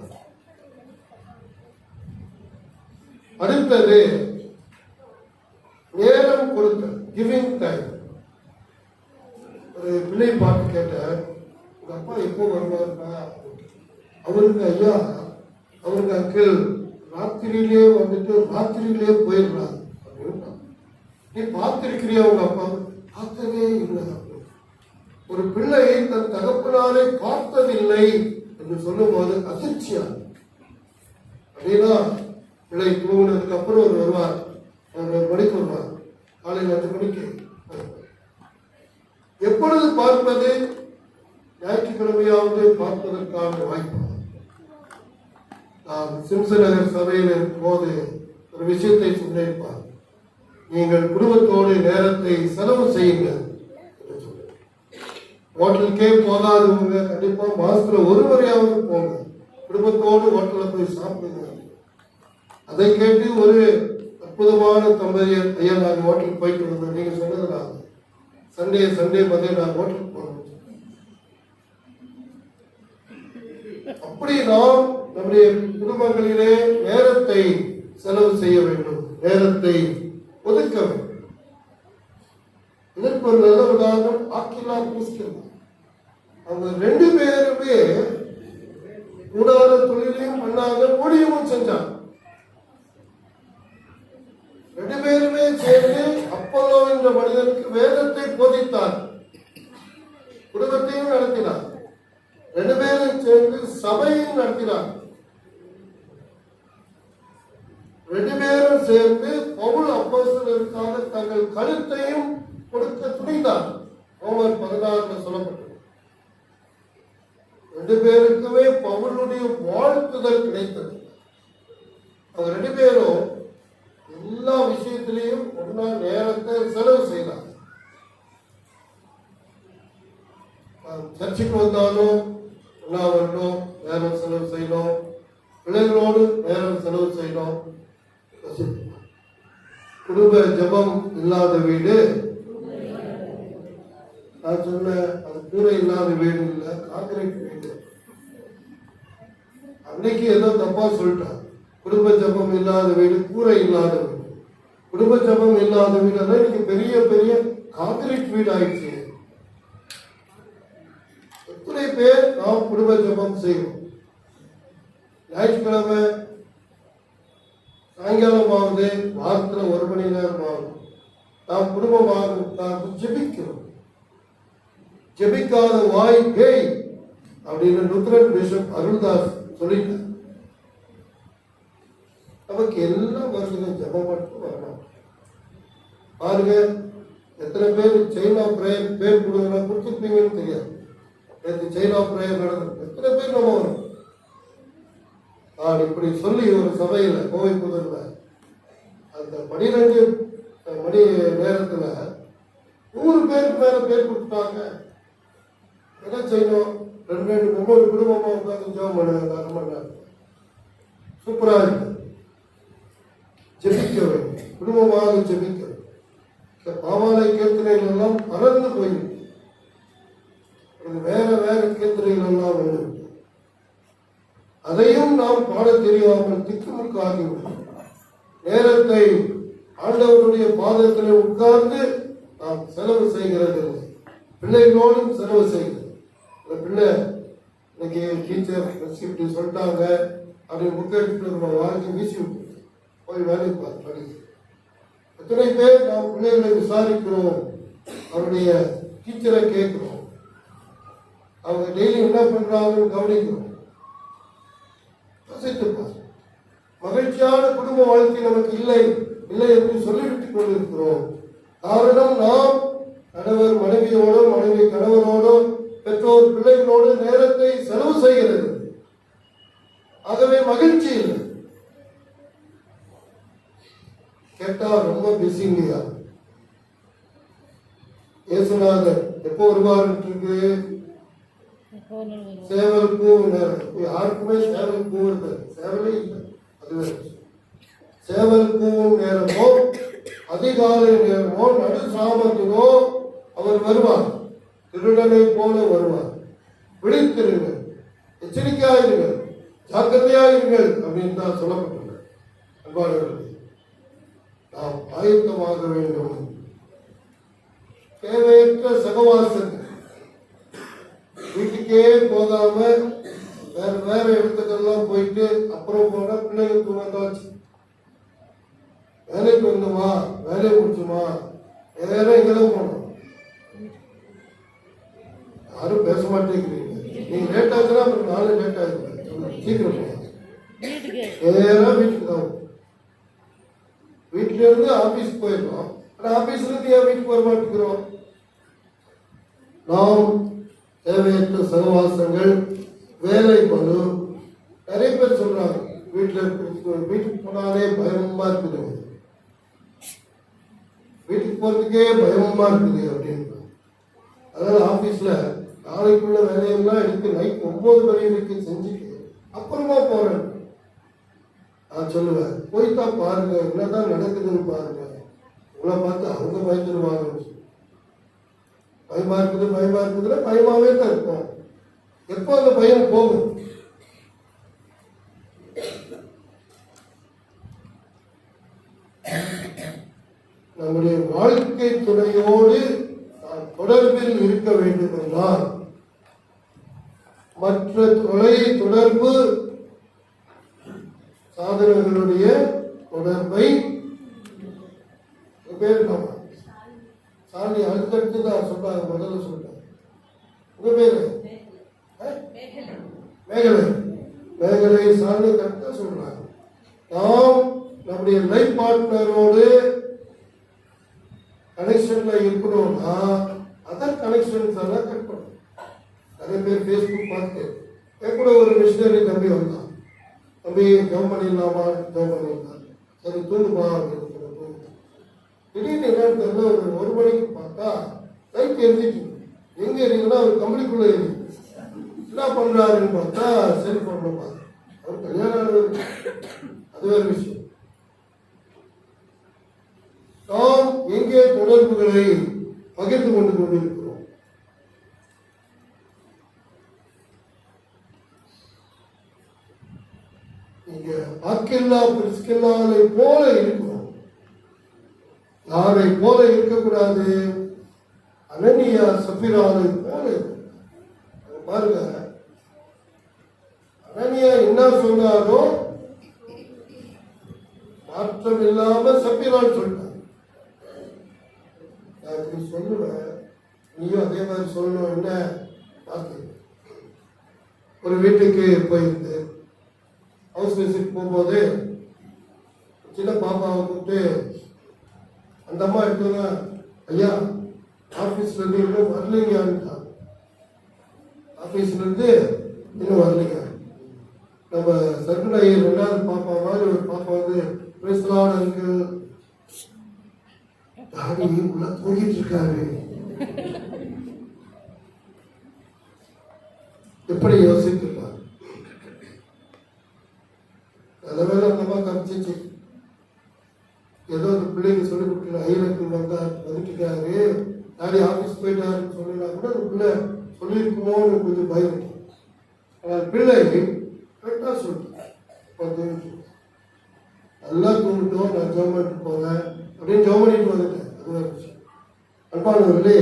S1: அடுத்தது நேரம் கொடுத்த கிவிங் டைம். ஒரு பிள்ளை பாட்டு கேட்ட, உங்க அப்பா எப்போ வருவாருன்னா, அவருக்கு ஐயா, அவருக்கு அங்கிள் ராத்திரியிலே ராத்திரியிலே போயிடுறாரு அப்படின்னு. நீ பார்த்திருக்கிறியா உங்க அப்பா? பார்த்ததே இல்லை. ஒரு பிள்ளை தன் தகப்பனாரை பார்த்ததில்லை என்று சொல்லும் போது அதிர்ச்சியா அப்படின்னா பிள்ளை தூங்கினதுக்கு அப்புறம் அவர் வருவார். அவர் 1 மணிக்கு வருவார், காலையில் 5 மணிக்கு வருவார். எப்பொழுது பார்ப்பது? ஞாயிற்றுக்கிழமையாவது பார்ப்பதற்கான வாய்ப்பு. நான் சிம்சன் நகர் சபையில் இருக்கும்போது ஒரு விஷயத்தை சொன்னேன். நீங்கள் குடும்பத்தோடு நேரத்தை செலவு செய்யுங்கள். ஹோட்டலுக்கே போகாதவங்க கண்டிப்பா மாசத்துல 1 முறையாவது போங்க, குடும்பத்தோடு ஹோட்டல்ல போய் சாப்பிடுங்க. அதை கேட்டு ஒரு அற்புதமான தம்பதியர், ஐயா நாங்கள் ஹோட்டலுக்கு போயிட்டு வந்தோம், நீங்க சொன்னதுனால சண்டே மதியம் நான் ஹோட்டலுக்கு போறோம். அப்படி நாம் நம்முடைய குடும்பங்களிலே நேரத்தை செலவு செய்ய வேண்டும், நேரத்தை ஒதுக்க வேண்டும். இதற்கு ஒரு நல்ல உதாரணம் ஆக்கிலா பிரிஸ்கில்லா. அவங்க 2 பேருமே கூடார தொழிலையும் பண்ணாங்க, ஊழியமும் செஞ்சாங்க. 2 பேருமே சேர்ந்து அப்பல்லோ என்ற மனிதனுக்கு வேதத்தை போதித்தார், குடும்பத்தையும் நடத்தினார். 2 பேரும் சேர்ந்து சபையும் நடத்தினார். 2 பேரும் சேர்ந்து பவுல் அப்போஸ்தலருக்காக தங்கள் கருத்தையும் கொடுக்க துணிந்தார். ரோமர் 16 சொல்லப்பட்டது. 2 பேருக்குமே பவுலுடைய வாழ்த்துதல் கிடைத்தது. அவங்க 2 பேரும் எல்லா விஷயத்திலையும் ஒன்னா நேரத்தை செலவு செய்தார். சர்ச்சுக்கு வந்தாலும் ஒன்னா வரணும், நேரம் செலவு செய்யணும், பிள்ளைகளோடு நேரம் செலவு செய்யணும். குடும்ப ஜபம் இல்லாத வீடு, நான் சொன்ன அது கூரை இல்லாத வீடு இல்லை, கான்கிரீட் வீடு. அன்னைக்கு ஏதோ தப்பா சொல்லிட்டான். குடும்ப ஜபம் இல்லாத வீடு, கூரை இல்லாத வீடு. குடும்ப ஜபம் இல்லாத வீடு இன்னைக்கு பெரிய பெரிய கான்கிரீட் வீடு ஆயிடுச்சு. எத்தனை பேர் நாம் குடும்ப ஜபம் செய்வோம்? ஞாயிற்றுக்கிழமை சாயங்காலமாவது, வாரத்தில் 1 மணி நேரம் ஆகும், நாம் குடும்பமாக நாம் ஜெபிக்கிறோம். ஜெபிக்காத வாய் பேய் அப்படின்னு லுத்ரன் பிஷப் அருள்தாஸ் சொல்லிட்டார். நமக்கு எல்லாம் வருது, ஜபம் மட்டும் வரணும். பாருங்க, எத்தனை பேர் செயின் ஆஃப் பிரேயர் பேர் கொடுத்துருப்பீங்கன்னு தெரியாது. நேற்று செயின் ஆஃப் பிரேயர் நடந்தது, எத்தனை பேர் நம்ம வரும். நான் இப்படி சொல்லி ஒரு சபையில கோவை புதூர்ல அந்த 12 மணி நேரத்துல 100 பேருக்கு மேல பேர் கொடுத்தாங்க. என்ன செய்யணும்? 2 குடும்பமா உட்காந்து ஜெபம் பண்ணுங்க 1/2 மணி நேரம். சூப்பரா இருக்கு. ஜெபிக்க வேண்டும், குடும்பமாக ஜெபிக்க வேண்டும். பாமாலை கீர்த்தனைகள் எல்லாம் பறந்து போயிருக்கு. வேற வேற கீர்த்தனைகள் எல்லாம் வேண்டும். அதையும் நாம் பாட தெரியாமல் திக்குமுக்கு ஆகிவிடும். நேரத்தை ஆண்டவருடைய பாதத்தில் உட்கார்ந்து நாம் செலவு செய்கிறது இல்லை. பிள்ளைகளோடும் செலவு செய்கிறது. பிள்ளை இன்னைக்கு டீச்சர் இப்படி சொல்லிட்டாங்க அப்படின்னு புக் எடுத்துட்டு நம்ம வாங்கி வீசி விட்டு போய் வேலைக்கு பார்த்து படிக்க. எத்தனை பேர் நாம் பிள்ளைகளை விசாரிக்கிறோம், அவருடைய டீச்சரை கேட்கிறோம், அவங்க டெய்லி என்ன பண்றாங்கன்னு கவனிக்கிறோம். மகிழ்ச்சியான குடும்ப வாழ்க்கை நமக்கு இல்லை என்று சொல்லிவிட்டுக் கொண்டிருக்கிறோம். காரணம், நாம் கணவர் மனைவியோடு, மனைவி கணவரோடு, பெற்றோர் பிள்ளைகளோடு நேரத்தை செலவு செய்கிறது. ஆகவே மகிழ்ச்சி இல்லை. கேட்டா ரொம்ப பிஸிங்கயா. இயேசுநாதர் எப்போ வருவார் இருக்கு? சேவலுக்கு நேரம். யாருக்குமே சேவலுக்கு இருக்காது, சேவலே இல்லை. அதுவே சேவலுக்கு நேரமோ, அதிகாலை நேரமோ, நடு சாமத்தினோ அவர் வருவார். திருடனை போல வருவார். விழித்திருங்கள், எச்சரிக்கையாயிருங்கள், ஜாக்கிரதையாயிருங்கள் அப்படின்னு தான் சொல்லப்பட்டுள்ளது. அன்பானவர்களே, நாம் ஆயத்தமாக வேண்டும். தேவையற்ற சகவாசங்கள், வீட்டுக்கே போகாம வேற வேற இடத்துக்கெல்லாம் போயிட்டு அப்புறம் போனா பிள்ளைகளுக்கு வந்தாச்சு, வேலைக்கு வந்தோமா, வேலையை முடிச்சுமா, வேற எங்கெல்லாம் போனோம். யாரும் பேச மாட்டேங்கிறீங்க. நீங்க லேட் ஆச்சுன்னா அப்புறம் நானும் லேட் ஆகிருக்கேன். சீக்கிரம் போங்க. நேரா வீட்டுக்கு தான் வரும். வீட்டுல இருந்து ஆபீஸ் போயிடுறோம். ஆனா ஆபீஸ்ல இருந்து ஏன் வீட்டுக்கு வர மாட்டேங்கிறோம்? நாம் தேவையற்ற சகவாசங்கள், வேலை பளு. நிறைய பேர் சொல்றாங்க வீட்டுக்கு போனாலே பயமா இருக்குது, வீட்டுக்கு போறதுக்கே பயமா இருக்குது அப்படின்னு. அதாவது ஆபீஸ்ல நாளைக்குள்ள வேலையெல்லாம் எடுத்து நைட் 9 மணி வரைக்கும் செஞ்சுட்டு அப்புறமா போறேன். நான் சொல்லுவேன், போய்தான் பாருங்க, என்னதான் நடக்குதுன்னு பாருங்க. உங்களை பார்த்து அவங்க பயந்துருவாங்க. பயமா இருக்குதுன்னா பயமாவே தான் இருக்கும். எப்போ அந்த பயம் போகும்? நம்முடைய வாழ்க்கை துணையோடு நாம் தொடர்பில் இருக்க வேண்டும் என்றால் மற்ற தொடர்பு சாதனங்களுடைய தொடர்பை பேர் சாமி அடுத்தடுத்து தான் சொல்றாங்க. முதல்ல சொல்றாங்க, உங்க பேரு மேகலை சாமி கரெக்டா சொல்றாங்க. நாம் நம்முடைய லைஃப் பார்ட்னரோடு கனெக்ஷன்ல இருக்கணும்னா அதர் கனெக்ஷன்ஸ் எல்லாம் கட் பண்ணும். நிறைய பேர் ஃபேஸ்புக் பார்த்து என் கூட ஒரு மிஷினரி தம்பி வந்தான். தம்பி ஜோம் பண்ணிடலாமா? ஜோம் பண்ணிடலாம். சரி தூங்குமா அப்படின்னு திடீர்னு என்னன்னு தெரியல, ஒரு மணிக்கு பார்த்தா லைட் எரிஞ்சிட்டு. எங்க எரியுதுன்னா அவர் கம்பெனிக்குள்ள எரியுது. என்ன பண்றாருன்னு பார்த்தா செல்போன்ல பார்த்து. அவர் கல்யாணம் ஆனது, அது வேறு விஷயம். நாம் எங்கே தொடர்புகளை பகிர்ந்து கொண்டிருக்கிறோம்? இங்க ஆக்கில்லா பிரிஸ்கில்லாவை போல இருக்கிறோம். யாரை போல இருக்கக்கூடாது? அனனியா சபிராவை போல பாருங்க. அனனியா என்ன சொன்னாரோ மாற்றம் இல்லாம சபிரான் சொன்னார். நான் சொல்லுவேன், நீயும் அதே மாதிரி சொல்லணும். என்ன பார்த்து ஒரு வீட்டுக்கு போயிருந்து ஹவுஸ் விசிட் போகும்போது சின்ன பாப்பாவை கூப்பிட்டு அந்த அம்மா எடுத்தவங்க, ஐயா ஆபீஸ்ல இருந்து இன்னும் வரலைங்க. ஆபீஸ்ல இருந்து இன்னும் வரலைங்க. நம்ம சர்க்குல 2வது பாப்பா மாதிரி ஒரு பாப்பா வந்து பேசலான்னு தாடி உள்ள தூங்கிட்டு இருக்காரு. எப்படி யோசித்துருக்காரு? நல்லவேளை அந்த அம்மா காமிச்சிச்சு. ஏதோ அந்த பிள்ளைங்க சொல்லி கொடுக்கல, ஐயனுக்கு வந்தார் வந்துட்டுருக்காரு, டாடி ஆஃபீஸ் போயிட்டாருன்னு சொன்னா கூட அந்த பிள்ளை சொல்லியிருக்குமோன்னு கொஞ்சம் பயம். ஆனால் பிள்ளை கரெக்டாக சொல்லிட்டேன், நல்லா தூங்கிட்டோம், நான் ஜோம் பண்ணிட்டு போவேன் அப்படின்னு ஜோம் பண்ணிட்டு வந்துட்டேன். அது வேறு விஷயம். அன்பானவர்களே,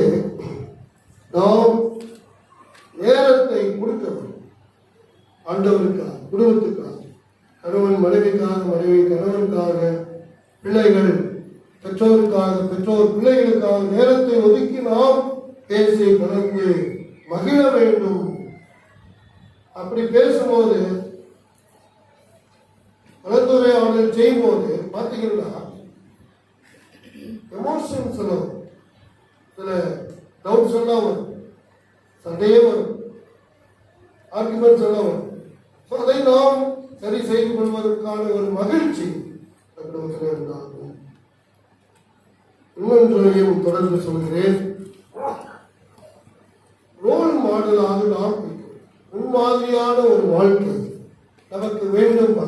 S1: நாம் நேரத்தை கொடுக்க வேண்டும் ஆண்டவருக்காக, குடும்பத்துக்காக, கணவன் மனைவிக்காக, மனைவி கணவனுக்காக, பிள்ளைகள் பெற்றோருக்காக, பெற்றோர் பிள்ளைகளுக்காக நேரத்தை ஒதுக்கி நாம் பேசி கலந்து மகிழ வேண்டும். அப்படி பேசும்போது, கலந்துரையாடல் செய்யும்போது பார்த்தீங்கன்னா எமோஷன்ஸ் எல்லாம் வரும், சில டவுட்ஸ் எல்லாம் வரும், சண்டையே வரும், ஆர்குமெண்ட்ஸ் எல்லாம் வரும். ஸோ அதை நாம் சரி செய்து கொள்வதற்கான ஒரு மகிழ்ச்சி குடும்பத்தில் இருந்தாலும். இன்னொன்றையும் தொடர்ந்து சொல்கிறேன், ரோல் மாடலாக நாம் முன்மாதிரியான ஒரு வாழ்க்கை நமக்கு வேண்டும்.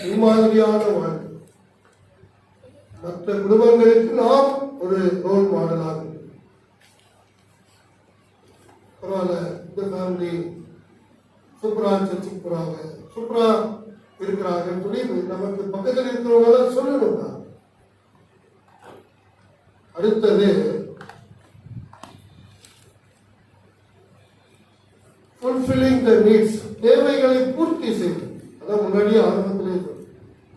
S1: முன்மாதிரியான வாழ்க்கை மற்ற குடும்பங்களுக்கு நாம் ஒரு ரோல் மாடலாக. பரவாயில்ல, இந்த ஃபேமிலி சூப்பரா சர்ச்சுக்கு போறாங்க, சூப்பரா இருக்கிறாங்கன்னு சொல்லி நமக்கு பக்கத்தில் இருக்கிறவங்க சொல்லணும். அடுத்தது fulfilling the needs, தேவைகளை பூர்த்தி செய்யும். அதான் முன்னாடியே ஆரம்பத்திலே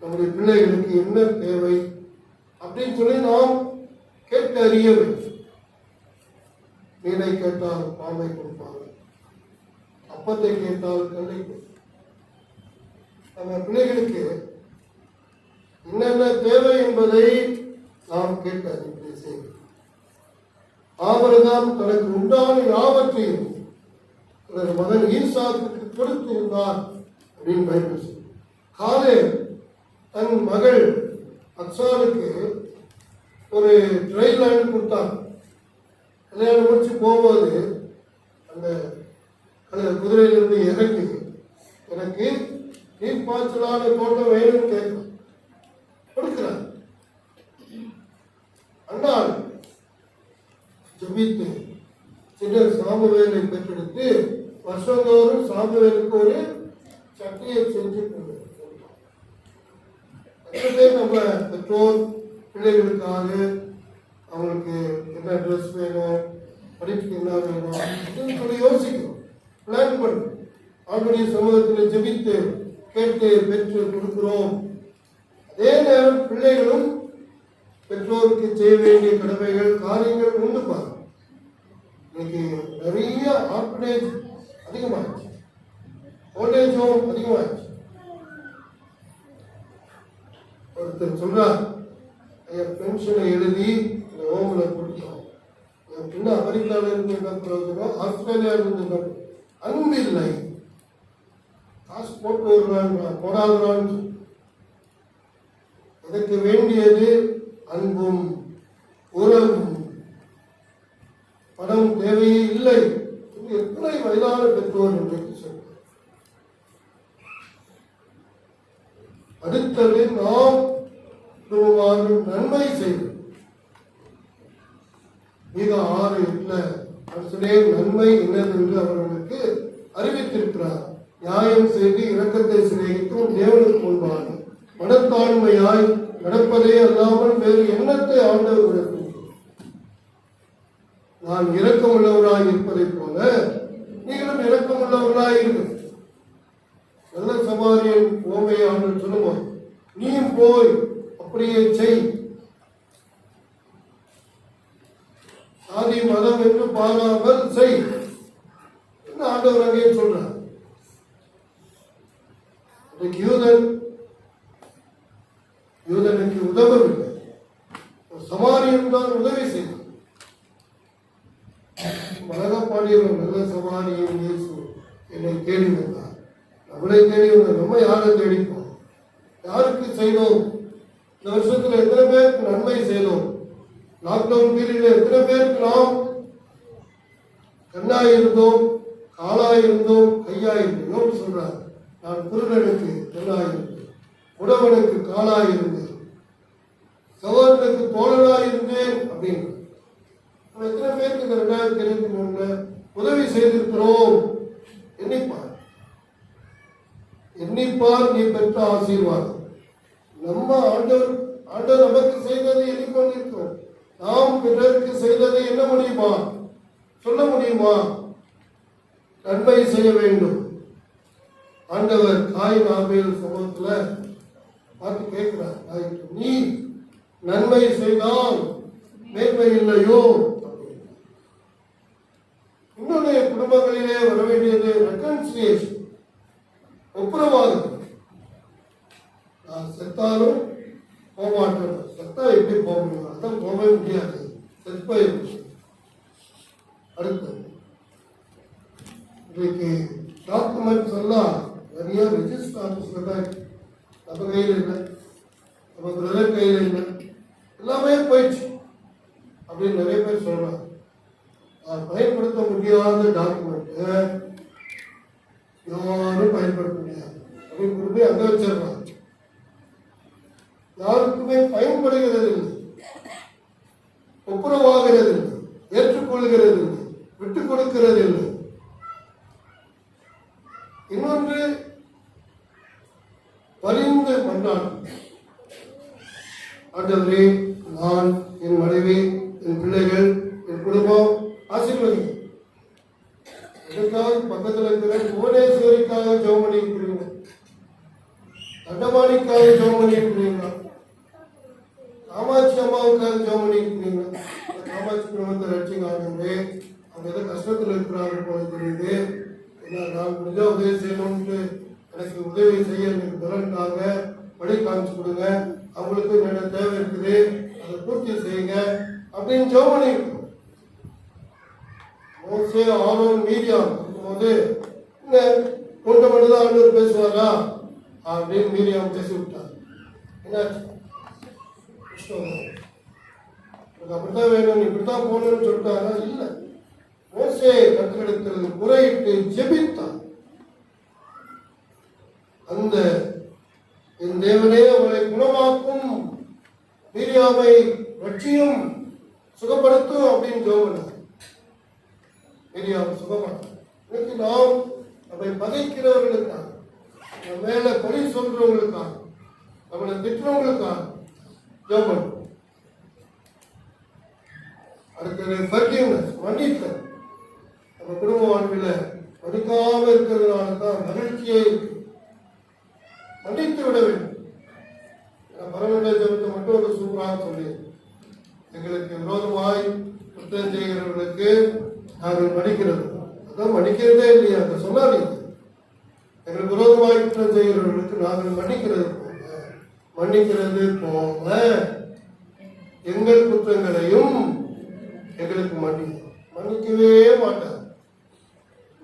S1: நம்முடைய பிள்ளைகளுக்கு என்ன தேவை அப்படின்னு சொல்லி நாம் கேட்க அறிய வேண்டும். மீனை கேட்டால் பாம்பை கொடுப்பாங்க, அப்பத்தை கேட்டால் கல்லை கொடுப்பாங்க. நம்ம பிள்ளைகளுக்கு என்னென்ன தேவை என்பதை நாம் கேட்டு அறிக்கை செய்வோம். ஆபிரகாம் தனக்கு உண்டான யாவற்றையும் தனது மகன் ஈசாக்குக்கு கொடுத்திருந்தார் அப்படின்னு பைபிள் சொல்லுது. காலேப் தன் மகள் அக்சாலுக்கு ஒரு ட்ரை லேண்ட் கொடுத்தாங்க. கல்யாணம் முடிச்சு போகும்போது அந்த குதிரையிலிருந்து இறங்கி எனக்கு நீர்ப்பாய்ச்சலான தோட்டம் வேணும்னு கேட்கும் கொடுக்கிறார். அண்ணாள் ஜபித்து சின்ன சாமுவேலை பெற்றெடுத்து வருஷந்தோறும் சாமுவேலுக்கு ஒரு சட்டையை செஞ்சு நம்ம பெற்றோர் பிள்ளைகளுக்காக அவங்களுக்கு என்ன ட்ரெஸ் வேணும், படிப்புக்கு என்ன வேணும் அப்படின்னு சொல்லி யோசிக்கணும், பிளான் பண்ணணும். ஆண்டுடைய சமூகத்தில் ஜெபித்து கேட்டு பெற்று கொடுக்கிறோம். அதே நேரம் பிள்ளைகளும் பெற்றோருக்கு செய்ய வேண்டிய கடமைகள் காரியங்கள் உண்டு பாருங்க. இன்னைக்கு நிறைய ஆர்பனேஜ் அதிகமாகிடுச்சு, ஓல்டேஜ் ஹோம் அதிகமாகிடுச்சு. ஒருத்தர் சொல்றார், என் பென்ஷனை எழுதி இந்த ஹோம்ல கொடுத்தோம், என் பின்ன அமெரிக்காவில் இருந்து என்ன பிரயோஜனம், ஆஸ்திரேலியாவில் இருந்து என்ன அன்பு இல்லை, காசு போட்டு வருவாங்க போடாதுறான்னு. இதற்கு வேண்டியது அன்பும் உறவும், பணம் தேவையே இல்லை. எத்தனை வயதான பெற்றோர் என்று சொல்றார். அடுத்தது நாம் நன்மை செய்வோம். மிக 6:8 நன்மை என்னதென்று அவர்களுக்கு அறிவித்திருக்கிறார். நியாயம் செய்து இரக்கத்தை சிநேகிக்கும் தேவனுக்கு முன்பாக மனத்தாழ்மையாய் நடப்பதே அல்லாமல் வேறு எண்ணத்தை ஆண்டவர் கொடுக்கும். நான் இரக்கமுள்ளவராய் இருப்பதை போல நீங்களும் இரக்கமுள்ளவராய் இருக்கு. நல்ல சமாரியன் ஓமையை ஆண்டவர் சொல்லுவோம், நீயும் போய் அப்படியே செய். சாதி மதம் என்று பாராமல் செய் என்று ஆண்டவர் அங்கே சொல்றார். யூதனுக்கு உதவவில்லை, சமாரியன் தான் உதவி செய்தார். மலகப்பாடியில் நல்ல சமாரியன் இயேசு என்னை தேடி வந்தார். நம்மளை தேடி வந்தார், நம்ம யாரை தேடிப்போம், யாருக்கு செய்தோம்? இந்த வருஷத்துல எத்தனை பேருக்கு நன்மை செய்தோம்? லாக்டவுன் பீரியட்ல எத்தனை பேருக்கு நாம் கண்ணாயிருந்தோம், காலாயிருந்தோம், கையாயிருந்தோம் சொல்றார். நான் குருடனுக்கு கண்ணாயிருந்தேன், உடவனுக்கு காலாயிருந்தேன், சகோதரனுக்கு தோழனாயிருந்தேன் அப்படின்னு எத்தனை பேருக்கு இந்த 2023 உதவி செய்திருக்கிறோம்? எண்ணிப்பார், எண்ணிப்பார் நீ பெற்ற ஆசீர்வாதம். நம்ம ஆண்டவர் நமக்கு செய்ததை எண்ணிக்கொண்டிருக்கிறோம். நாம் பிறருக்கு செய்ததை என்ன முடியுமா, சொல்ல முடியுமா? நன்மை செய்ய வேண்டும். ஆண்டவர் காயின் ஆபேல் சமூகத்துல பார்த்து கேட்கிறார், நீ நன்மை செய்தால் மேன்மை இல்லையோ? இன்னொரு குடும்பங்களிலே வர வேண்டியது ரெக்கன்சிலியேஷன், ஒப்புரவாகும். நான் செத்தாலும் போகமாட்டேன், செத்தா எப்படி போக முடியும்? அதான் போகவே முடியாது, செத்பய. அடுத்தது இன்றைக்கு டாக்குமெண்ட்ஸ் எல்லாம் நிறைய ரெஜிஸ்டர் ஆஃபீஸ்ல தான் நம்ம கையில் இல்லை, நம்ம பிரதர் கையில் இல்லை, எல்லாமே போயிடுச்சு அப்படின்னு நிறைய பேர் சொல்றாங்க. பயன்படுத்த முடியாத டாக்குமெண்ட் யாரும் பயன்படுத்த முடியாது அப்படின்னு கொண்டு போய் அங்க வச்சிடறாங்க. யாருக்குமே பயன்படுகிறது இல்லை, ஒப்புரவாகிறது இல்லை, ஏற்றுக்கொள்கிறது இல்லை, விட்டுக் கொடுக்கிறது இல்லை. இன்னொன்று பரிந்து மன்றாடும், ஆண்டவரே நான், என் மனைவி, என் பிள்ளைகள், என் குடும்பம் ஆசீர்வதி. எதுக்காக பக்கத்தில் இருக்கிற புவனேஸ்வரிக்காக ஜெபம் பண்ணி இருக்கிறீங்க, தண்டபாணிக்காக ஜெபம் பண்ணி இருக்கிறீங்களா, காமாட்சி அம்மாவுக்காக ஜெபம் பண்ணி இருக்கிறீங்க. காமாட்சி குடும்பத்தை ரட்சிங்க ஆகவே, அவங்க ஏதோ கஷ்டத்தில் இருக்கிறாங்க போல தெரியுது. ஏன்னா நான் முடிஞ்சா உதவி செய்யணும்னு எனக்கு உதவி செய்ய எனக்கு பலன்காங்க, வழி காமிச்சு கொடுங்க, அவங்களுக்கு என்னென்ன தேவை இருக்குது அதை பூர்த்தி செய்யுங்க அப்படின்னு ஜெபம் பண்ணிருக்கோம். மோசே ஆரோன் மீரியாம் இருக்கும்போது என்ன கொண்ட மட்டும்தான் ஆண்டவர் பேசுவாரா அப்படின்னு மீரியாம் பேசி விட்டார். என்னாச்சு? அப்படித்தான் வேணும், இப்படித்தான் போகணும்னு சொல்லிட்டாரா? இல்லை, மோசே கர்த்தரிடத்தில் முறையிட்டு ஜெபித்தான். அந்த என் தேவனே அவளை குணமாக்கும், மீரியாமை ரட்சியும், சுகப்படுத்தும் அப்படின்னு ஜெபம். மீரியாவை சுகமாக்கும். இன்னைக்கு நாம் நம்மை பகைக்கிறவர்களுக்காக, நம்ம மேல பழி சொல்றவங்களுக்காக, நம்மளை திட்டுறவங்களுக்காக ஜெபம். அடுத்தது forgiveness, மன்னித்தல். நம்ம குடும்ப வாழ்வில் மன்னிக்காம இருக்கிறதுனால தான் மகிழ்ச்சியே இருக்கு. மன்னித்து விட வேண்டும். பரவநிலை ஜபத்தை மட்டும் ஒரு சூப்பராக சொல்லி, எங்களுக்கு விரோதமாய் குற்றம் செய்கிறவர்களுக்கு நாங்கள் மன்னிக்கிறது, அதான் மன்னிக்கிறதே இல்லையா? அதை சொல்லாதீங்க. எங்களுக்கு விரோதமாய் குற்றம் செய்கிறவர்களுக்கு நாங்கள் மன்னிக்கிறது போல எங்கள் குற்றங்களையும் எங்களுக்கு மன்னிக்கவே மாட்டார்.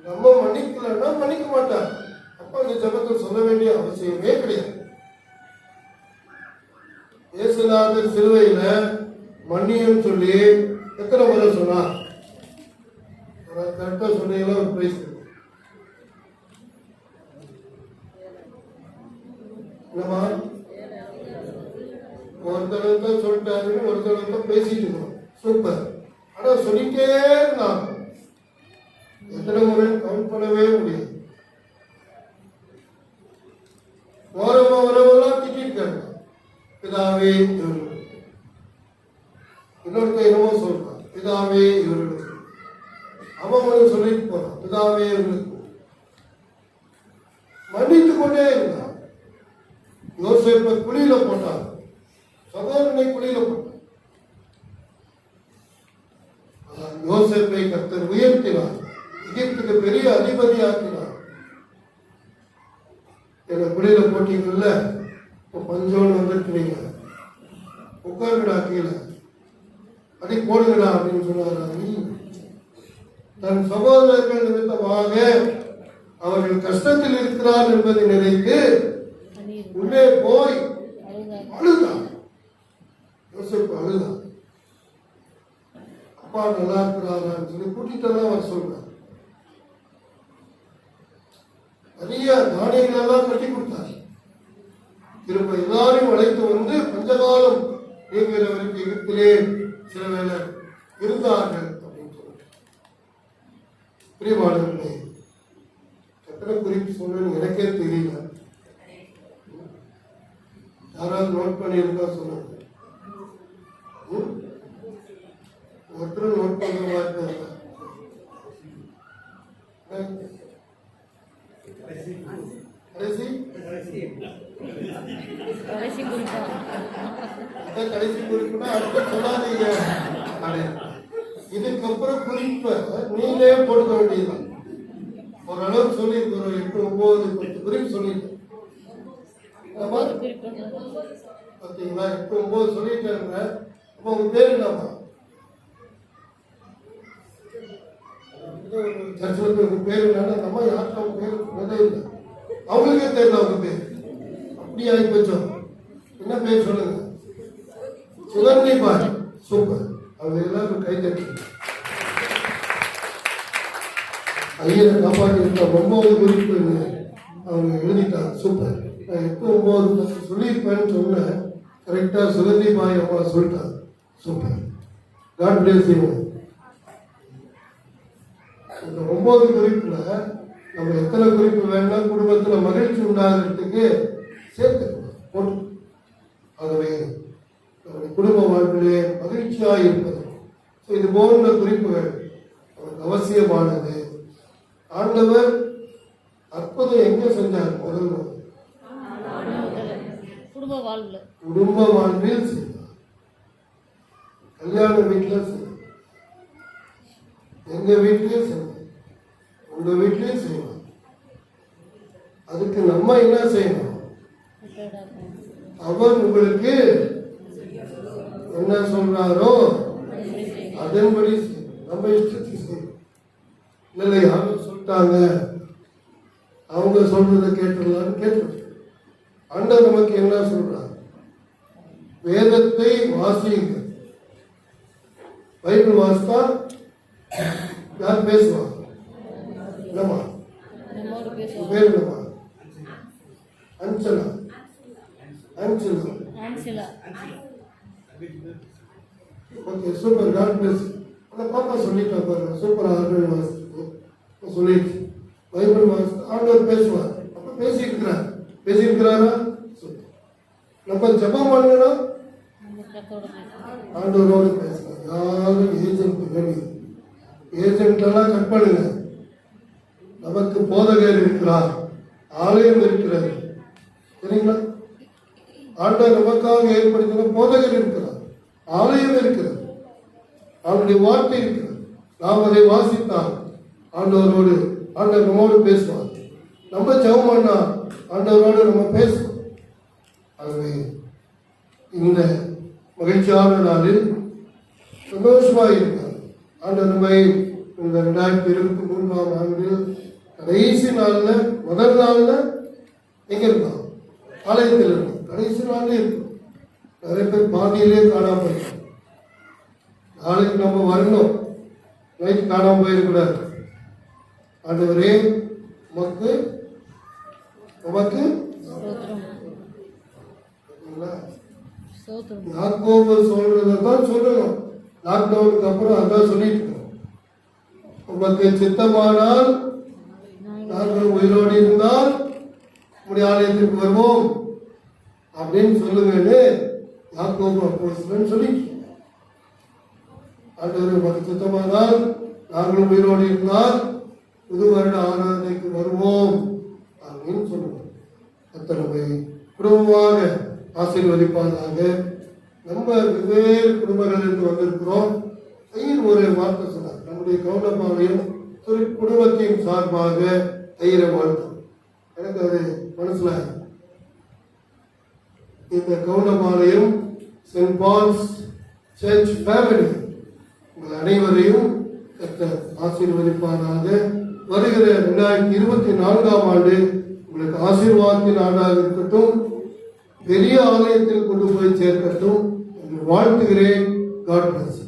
S1: நம்ம மன்னிக்கலன்னா மன்னிக்க மாட்டார். அப்ப அந்த ஜபத்தை சொல்ல வேண்டிய அவசியமே கிடையாது. இயேசுநாதர் சிலுவையில மன்னியும் சொல்லி எத்தனை முறை சொன்னார்? கரெக்டா சொன்னீங்களா? ஒரு பிரைஸ் என்னமா? ஒரு தடவை தான் சொல்லிட்டாரு, ஒரு தடவை தான் பேசிட்டு இருக்கோம். சூப்பர். ஆனா சொல்லிட்டே இருந்தாங்க. எத்தனை முறை கவுண்ட் பண்ணவே முடியாது. வரவெல்லாம் திட்டிருக்காங்க. பிதாவே இவர்களுக்கு, இன்னொருத்த என்னமோ சொல்றான், பிதாவே இவர்களுக்கு. அவன் சொல்லிட்டு போறான், பிதாவே இவர்களுக்கு. மன்னித்து கொண்டே இருந்தான். யோசேப்பை குழியில போட்டான், சகோதரனை குழியில போட்டான். யோசேப்பை கர்த்தர் உயர்த்தினார், எகிப்துக்கு பெரிய அதிபதியாக்கினார். எங்க குழியில போட்டீங்கல்ல, இப்போ பஞ்சோன்னு வந்துருக்கிறீங்க, உட்காருடா கீழே, அடி போடுங்கடா அப்படின்னு சொன்னார். தன் சகோதரர்கள் நிமித்தமாக அவர்கள் கஷ்டத்தில் இருக்கிறார் என்பதை நினைத்து உள்ளே போய் அழுதான். யோசேப்பு அழுதான். அப்பா நல்லா இருக்கிறாரான்னு சொல்லி கூட்டிட்டெல்லாம் அவர் சொல்றார். நிறைய தானியங்கள் எல்லாம் கட்டி கொடுத்தார். திரும்ப எல்லாரையும் அழைத்து வந்து பஞ்சகாலம் நீங்கிறவருக்கு எகிப்திலே சில வேலை இருந்தார்கள் அப்படின்னு சொல்லிட்டு. பிரியமானவர்களே, எத்தனை குறிப்பு சொன்னு எனக்கே தெரியல. யாராவது நோட் பண்ணியிருந்தா சொல்லுங்க. ஒருத்தர் நோட் பண்ற மாதிரி கடைசி குறிப்புனா அடுத்த சொல்லாதீங்க. இதுக்கப்புறம் குறிப்பை நீங்களே போட்டுக்க வேண்டியதுதான். ஓரளவு சொல்லி ஒரு 8, 9, 10 குறிப்பு சொல்லிட்டு பார்த்தீங்களா? 8, 9 சொல்லிட்டேங்க. அப்போ உங்க பேர் என்னமா? சர்ச்சில் உங்க பேர் என்னன்னா நம்ம யாருக்கு அவங்க பேர் சொன்னதே இல்லை. அவங்களுக்கே தெரியல அவங்க பேர். அப்படி ஆகி போச்சோம். என்ன பேர் சொல்லுங்க? சுகந்தி பாய். சூப்பர். அவங்க எல்லாரும் கை தட்டி ஐயரை காப்பாற்றி 9 குறிப்பு அவங்க எழுதிட்டாங்க. சூப்பர். நான் 8, 9 சொல்லியிருப்பேன்னு சொன்னேன். கரெக்டாக சுகந்தி பாய் அம்மா சொல்லிட்டாங்க. சூப்பர். God bless you. இந்த 9 குறிப்புல நம்ம எத்தனை குறிப்பு வேணா குடும்பத்துல மகிழ்ச்சி உண்டாகிறதுக்கு சேர்த்துக்கணும் போட்டு. ஆகவே நம்முடைய குடும்ப வாழ்விலே மகிழ்ச்சியாக இருப்பது இது போன்ற குறிப்புகள் நமக்கு அவசியமானது. ஆண்டவர் அற்புதம் எங்க செஞ்சார்? முதல் குடும்ப வாழ்வில் செய்தார். கல்யாண வீட்டில் செய்தார், எங்க வீட்டிலேயும் செய்வார், உங்க வீட்டிலேயும் செய்வார். அதுக்கு நம்ம என்ன செய்யணும்? அவர் உங்களுக்கு என்ன சொல்றாரோ அதன்படி செய்யணும். நம்ம இஷ்டத்துக்கு செய்யணும். இல்லை யாரும் சொல்லிட்டாங்க, அவங்க சொல்றதை கேட்டுடலான்னு கேட்டு ஆண்டவர் நமக்கு என்ன சொல்றார்? வேதத்தை வாசியுங்க. பைபிள் வாசித்தா யார் பேசுவாங்க? என்னம்மா பேர் என்னம்மா? Anjala. Okay, super. God bless. அந்த பாப்பா சொல்லிட்டா பாருங்க, சூப்பர். ஆண்டவர் வாசித்து சொல்லிடுச்சு. பைபிள் வாசித்து ஆண்டவர் பேசுவார். அப்ப பேசியிருக்கிறாரா? நம்ம ஜெபம் பண்ணணும், ஆண்டவரோடு பேசலாம். யாரும் ஏஜென்ட் எல்லாம் கட் பண்ணுங்க. நமக்கு போதகர் இருக்கிறார், ஆலயம் இருக்கிறது. சரிங்களா? ஆண்டவர் நமக்காக ஏற்படுத்தின போதகர் இருக்கிறார், ஆலயம் இருக்கிறது, அவருடைய வார்த்தை இருக்கிறது. நாம் அதை வாசித்தால் ஆண்டவரோடு ஆண்டவர் நம்மோடு பேசுவார். நம்ம ஜெபம் பண்ணா ஆண்டவரோடு நம்ம பேசுவோம். ஆகவே இந்த மகிழ்ச்சியான நாளில் சந்தோஷமாக இருக்கிறார். ஆண்டவர் நம்மை இந்த 2023ஆம் ஆண்டு கடைசி நாளில், முதல் நாளில் எங்க இருக்கோம்? ஆலயத்தில் இருக்கோம். கடைசி நாளில் இருக்கும். நிறைய பேர் பாதியிலே காணாம போயிருக்கோம். நாளைக்கு நம்ம வரணும், நைட்டு காணாம போயிடக்கூடாது. ஆண்டவரே உமக்கு யாக்கோபு சொல்றதான் சொல்லணும். லாக்டவுனுக்கு அப்புறம் அதான் சொல்லிட்டு இருக்கோம். உமக்கு சித்தமானால் நாங்கள் உயிரோடு இருந்தால் உங்களுடைய ஆலயத்திற்கு வருவோம் அப்படின்னு சொல்லுவேன்னு யாக்கோபு அப்போஸ்தலன் சொல்லிட்டு. ஆண்டவர் உமக்கு சித்தமானால் நாங்களும் உயிரோடு இருந்தால் புது வருட ஆராதனைக்கு வருவோம் அப்படின்னு சொல்லுவோம். அத்தனை குடும்பமாக ஆசீர்வதிப்பாதாக. நம்ம வெவ்வேறு குடும்பங்களிலிருந்து வந்திருக்கிறோம். ஐயர் ஒரு வார்த்தை சொன்னார். நம்முடைய கவுண்டபாளையம் குடும்பத்தின் சார்பாக ஐயரை வாழ்த்தோம். எனக்கு அது மனசுல, இந்த Goundampalayam saint Paul's church family உங்கள் அனைவரையும் கர்த்தர் ஆசீர்வதிப்பானாக. வருகிற 2024ஆம் ஆண்டு உங்களுக்கு ஆசீர்வாதத்தின் ஆண்டாக இருக்கட்டும், பெரிய ஆலயத்தில் கொண்டு போய் சேர்க்கட்டும் என்று வாழ்த்துகிறேன். God plus.